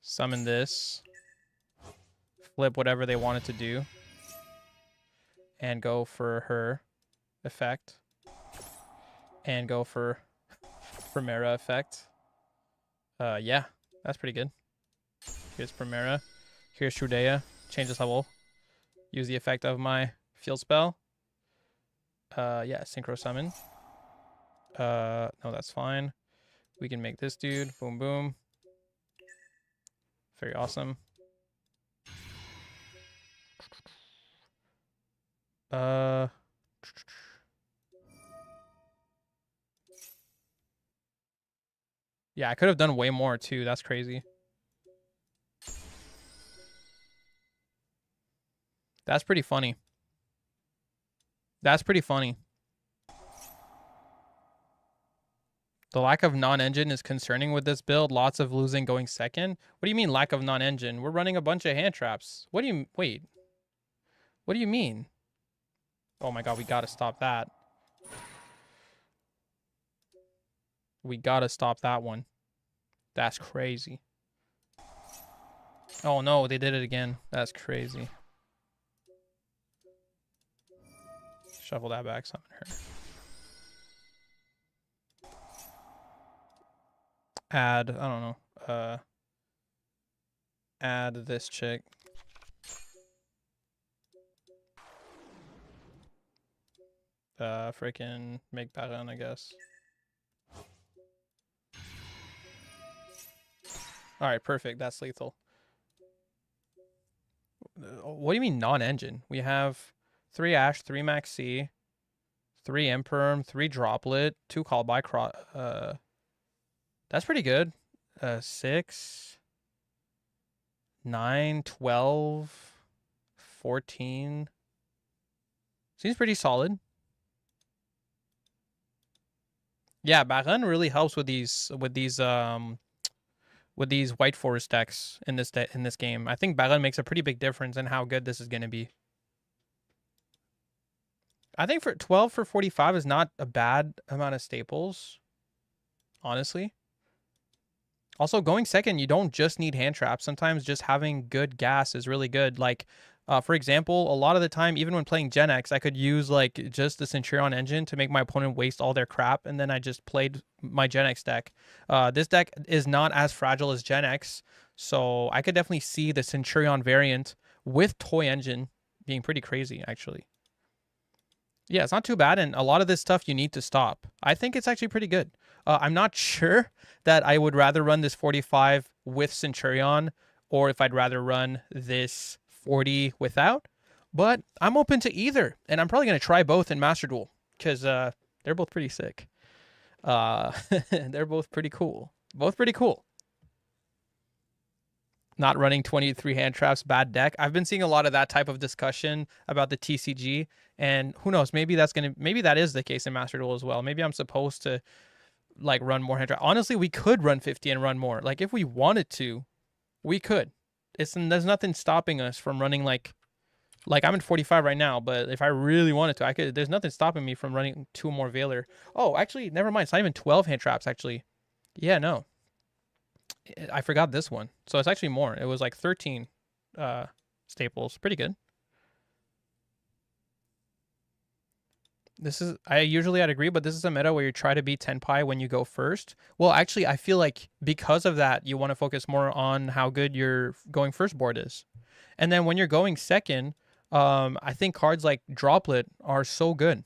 Summon this. Flip whatever they wanted to do. And go for her effect. and go for Primera effect. Yeah, that's pretty good. Here's Primera. Here's Trudea. Change this level. Use the effect of my field spell. Yeah, Synchro Summon. No, that's fine. We can make this dude. Boom, boom. Very awesome. Yeah, I could have done way more too. That's crazy. That's pretty funny. That's pretty funny. The lack of non-engine is concerning with this build. Lots of losing going second. What do you mean lack of non-engine? We're running a bunch of hand traps. What do you... Wait. What do you mean? Oh my god, we gotta stop that. We gotta stop that one. That's crazy. Oh no, they did it again. That's crazy. Shuffle that back, summon her. Add, I don't know. Add this chick. Freaking make Baron, I guess. Alright, perfect. That's lethal. What do you mean non-engine? We have 3 Ash, 3 Max C, 3 Imperm, 3 Droplet, 2 Callby. That's pretty good. 6, 9, 12, 14. Seems pretty solid. Yeah, Baron really helps with these White Forest decks in this game. I think Baron makes a pretty big difference in how good this is going to be. I think for 12 for 45 is not a bad amount of staples, honestly. Also, going second, you don't just need hand traps. Sometimes just having good gas is really good. Like, for example, a lot of the time, even when playing Gen X, I could use like just the Centurion engine to make my opponent waste all their crap, and then I just played my Gen X deck. This deck is not as fragile as Gen X, so I could definitely see the Centurion variant with Toy Engine being pretty crazy, actually. Yeah, it's not too bad, and a lot of this stuff you need to stop. I think it's actually pretty good. I'm not sure that I would rather run this 45 with Centurion or if I'd rather run this 40 without, but I'm open to either, and I'm probably going to try both in Master Duel because they're both pretty sick. They're both pretty cool. Both pretty cool. Not running 23 hand traps, bad deck. I've been seeing a lot of that type of discussion about the TCG, and who knows, maybe that is the case in Master Duel as well. Maybe I'm supposed to like run more hand traps. Honestly, we could run 50 and run more. Like if we wanted to, we could. There's nothing stopping us from running like I'm in 45 right now, but if I really wanted to, I could. There's nothing stopping me from running 2 more Veiler. Oh, actually, never mind. It's not even 12 hand traps actually. Yeah, no. I forgot this one. So it's actually more. It was like 13 staples. Pretty good. I'd agree, but this is a meta where you try to beat Tenpai when you go first. Well, actually, I feel like because of that, you want to focus more on how good your going first board is. And then when you're going second, I think cards like Droplet are so good.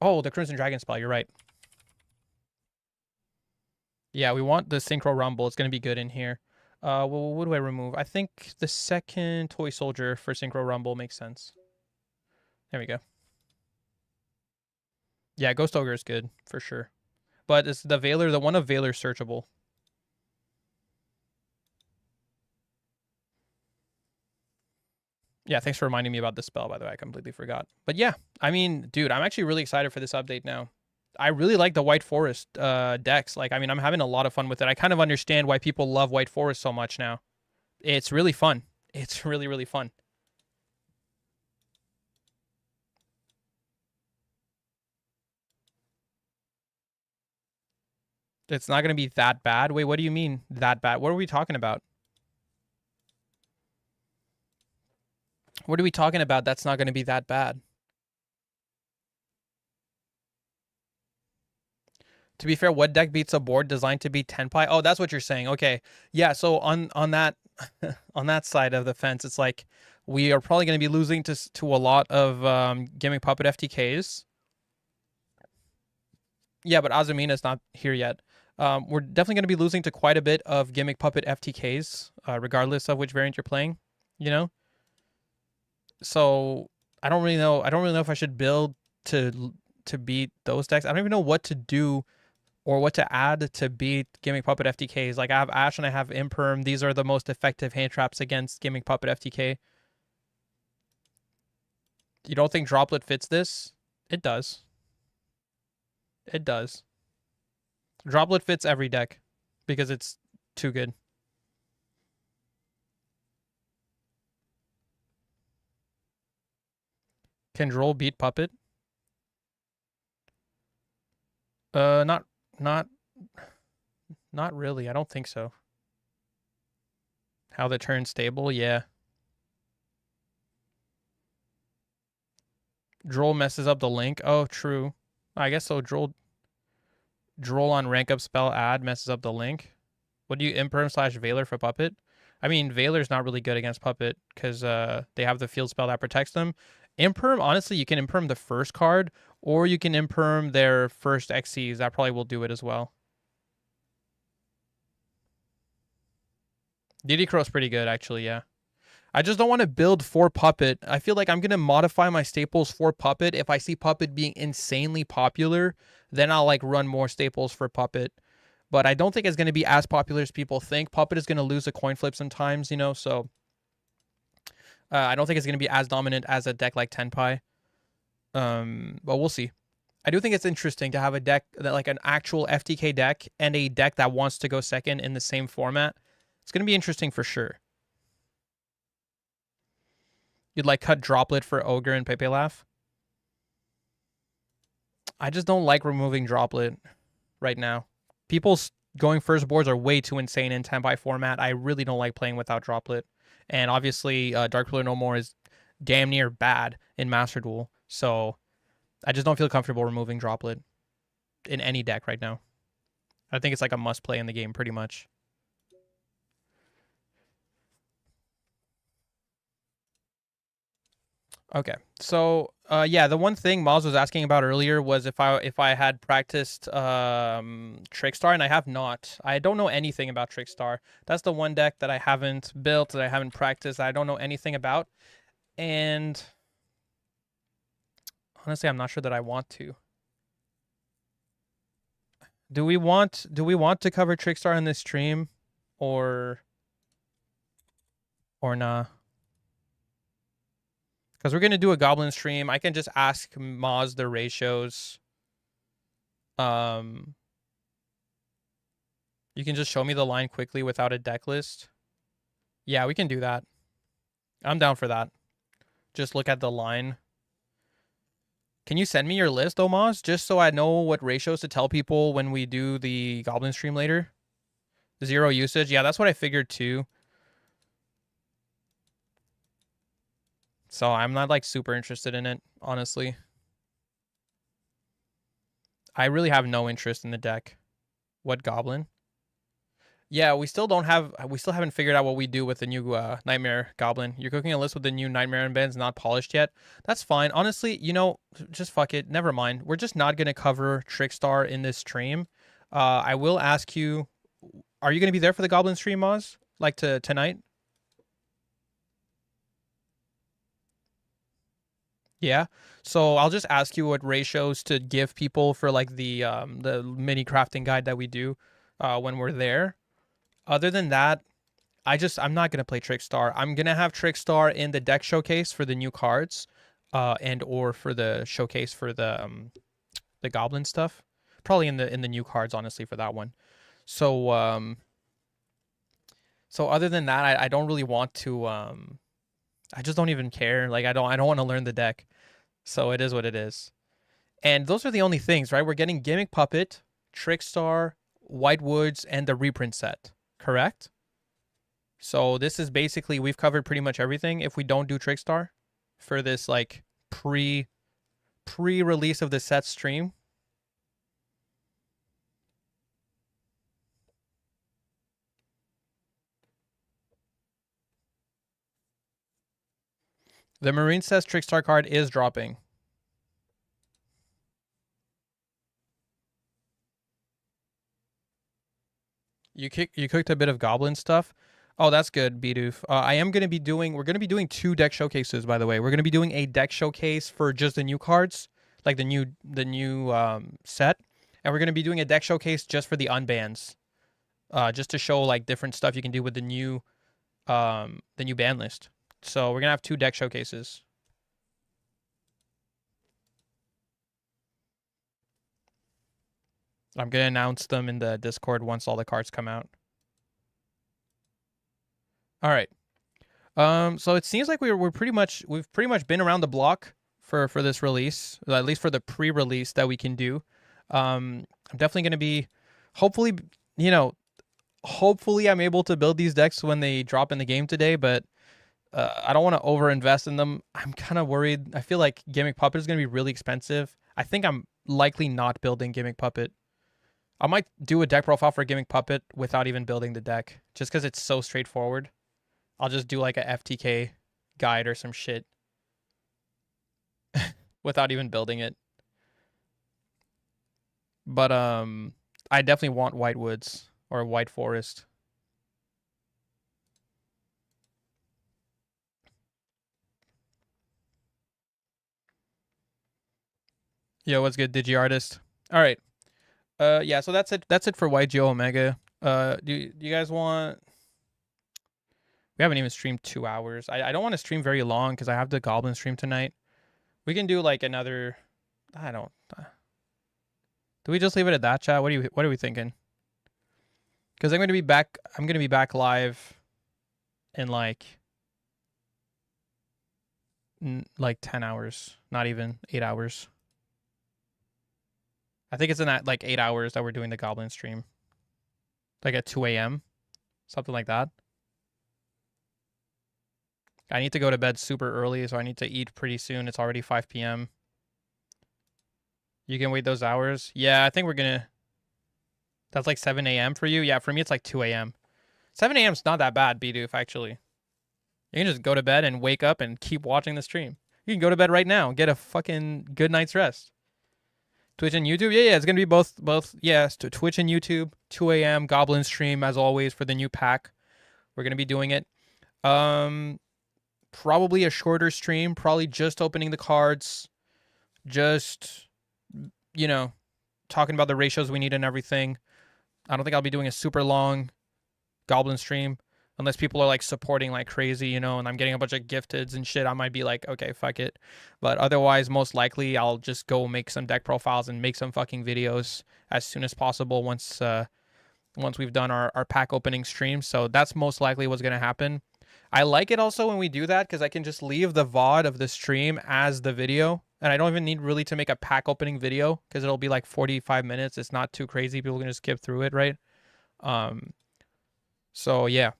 Oh, the Crimson Dragon spell. You're right. Yeah, we want the Synchro Rumble. It's going to be good in here. Well, what do I remove? I think the second Toy Soldier for Synchro Rumble makes sense. There we go. Yeah, Ghost Ogre is good for sure. But it's the Veiler, the one of Veiler searchable. Yeah, thanks for reminding me about this spell, by the way. I completely forgot. But yeah, I mean, dude, I'm actually really excited for this update now. I really like the White Forest decks. Like, I mean, I'm having a lot of fun with it. I kind of understand why people love White Forest so much now. It's really fun. It's really, really fun. It's not going to be that bad. Wait, what do you mean that bad? What are we talking about? What are we talking about that's not going to be that bad? To be fair, what deck beats a board designed to beat Tenpai? Oh, that's what you're saying. Okay. Yeah, so on that on that side of the fence, it's like we are probably going to be losing to a lot of Gimmick Puppet FTKs. Yeah, but Azumina's not here yet. We're definitely going to be losing to quite a bit of Gimmick Puppet FTKs, regardless of which variant you're playing, you know? So I don't really know. I don't really know if I should build to beat those decks. I don't even know what to do or what to add to beat Gimmick Puppet FTKs. Like I have Ash and I have Imperm. These are the most effective hand traps against Gimmick Puppet FTK. You don't think Droplet fits this? It does. It does. Droplet fits every deck because it's too good. Can Droll beat Puppet? Not really. I don't think so. How the turn stable? Yeah. Droll messes up the link. Oh, true. I guess so. Droll on rank up spell add messes up the link. What do you Imperm / Veiler for Puppet? I mean, Veiler's not really good against Puppet because they have the field spell that protects them. Imperm, honestly, you can Imperm the first card or you can Imperm their first XCs. That probably will do it as well. DD Crow's pretty good, actually, yeah. I just don't want to build for Puppet. I feel like I'm going to modify my staples for Puppet. If I see Puppet being insanely popular, then I'll like run more staples for Puppet. But I don't think it's going to be as popular as people think. Puppet is going to lose a coin flip sometimes, you know, so I don't think it's going to be as dominant as a deck like Tenpai. But we'll see. I do think it's interesting to have a deck that like an actual FTK deck and a deck that wants to go second in the same format. It's going to be interesting for sure. You'd like cut Droplet for Ogre and Pepe Laugh? I just don't like removing Droplet right now. People going first boards are way too insane in 10x format. I really don't like playing without Droplet. And obviously, Dark Pillar No More is damn near bad in Master Duel. So I just don't feel comfortable removing Droplet in any deck right now. I think it's like a must play in the game pretty much. Okay, so yeah, the one thing Moz was asking about earlier was if I had practiced Trickstar, and I have not. I don't know anything about Trickstar. That's the one deck that I haven't built, that I haven't practiced, that I don't know anything about, and honestly, I'm not sure that I want to. Do we want to cover Trickstar in this stream, or nah? Because we're going to do a Goblin stream. I can just ask Moz the ratios. You can just show me the line quickly without a deck list. Yeah, we can do that. I'm down for that. Just look at the line. Can you send me your list, though, Moz? Just so I know what ratios to tell people when we do the Goblin stream later. 0 usage. Yeah, that's what I figured too. So I'm not like super interested in it, honestly. I really have no interest in the deck. What Goblin? Yeah, we still haven't figured out what we do with the new Nightmare Goblin. You're cooking a list with the new Nightmare embeds not polished yet. That's fine. Honestly, you know, just fuck it. Never mind. We're just not going to cover Trickstar in this stream. I will ask you, are you going to be there for the Goblin stream, Moz? Like tonight? Yeah. So I'll just ask you what ratios to give people for like the mini crafting guide that we do when we're there. Other than that, I'm not gonna play Trickstar. I'm gonna have Trickstar in the deck showcase for the new cards, and or for the showcase for the Goblin stuff. Probably in the new cards, honestly, for that one. So so other than that, I don't really want to. I just don't even care. Like I don't want to learn the deck. So it is what it is. And those are the only things, right? We're getting Gimmick Puppet, Trickstar, White Woods, and the reprint set, correct? So this is basically, we've covered pretty much everything if we don't do Trickstar for this like pre-release of the set stream. The Marine says Trickstar card is dropping. You cooked a bit of goblin stuff. Oh, that's good, Bidoof. We're going to be doing 2 deck showcases, by the way. We're going to be doing a deck showcase for just the new cards, like the new set. And we're going to be doing a deck showcase just for the unbans. Just to show like different stuff you can do with the new ban list. So we're going to have 2 deck showcases. I'm going to announce them in the Discord once all the cards come out. All right. So it seems like we've pretty much been around the block for this release, at least for the pre-release that we can do. I'm definitely going to be, hopefully I'm able to build these decks when they drop in the game today, but I don't want to overinvest in them. I'm kind of worried. I feel like Gimmick Puppet is going to be really expensive. I think I'm likely not building Gimmick Puppet. I might do a deck profile for Gimmick Puppet without even building the deck, just because it's so straightforward. I'll just do like a FTK guide or some shit without even building it. But I definitely want White Woods or White Forest. Yo, what's good, DigiArtist? All right. Yeah, so that's it. That's it for YGO Omega. Do you guys want? We haven't even streamed 2 hours. I don't want to stream very long because I have the Goblin stream tonight. We can do like another. I don't. Do we just leave it at that, chat? What are we thinking? Because I'm gonna be back. I'm gonna be back live in like 10 hours, not even 8 hours. I think it's in that like 8 hours that we're doing the Goblin stream. Like at 2 a.m. Something like that. I need to go to bed super early, so I need to eat pretty soon. It's already 5 p.m. You can wait those hours? Yeah, I think we're gonna. That's like 7 a.m. for you? Yeah, for me it's like 2 a.m. 7 a.m. is not that bad, Bidoof, actually. You can just go to bed and wake up and keep watching the stream. You can go to bed right now and get a fucking good night's rest. Twitch and YouTube? Yeah, it's gonna be both. Yes, to Twitch and YouTube. 2 a.m. Goblin stream as always for the new pack. We're gonna be doing it. Probably a shorter stream. Probably just opening the cards. Just talking about the ratios we need and everything. I don't think I'll be doing a super long Goblin stream unless people are like supporting like crazy, and I'm getting a bunch of gifteds and shit. I might be like, okay, fuck it. But otherwise, most likely I'll just go make some deck profiles and make some fucking videos as soon as possible once we've done our pack opening stream. So that's most likely what's gonna happen. I like it also when we do that because I can just leave the VOD of the stream as the video. And I don't even need really to make a pack opening video because it'll be like 45 minutes. It's not too crazy. People can just skip through it, right? So yeah.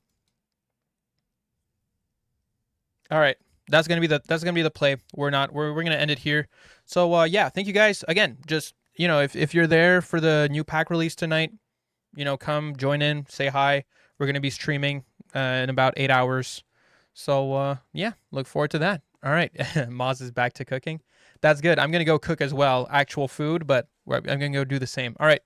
All right. That's gonna be the play. We're gonna end it here. So yeah, thank you guys again. Just if you're there for the new pack release tonight, come join in, say hi. We're gonna be streaming in about 8 hours. So yeah, look forward to that. All right, Moz is back to cooking. That's good. I'm gonna go cook as well, actual food, but I'm gonna go do the same. All right.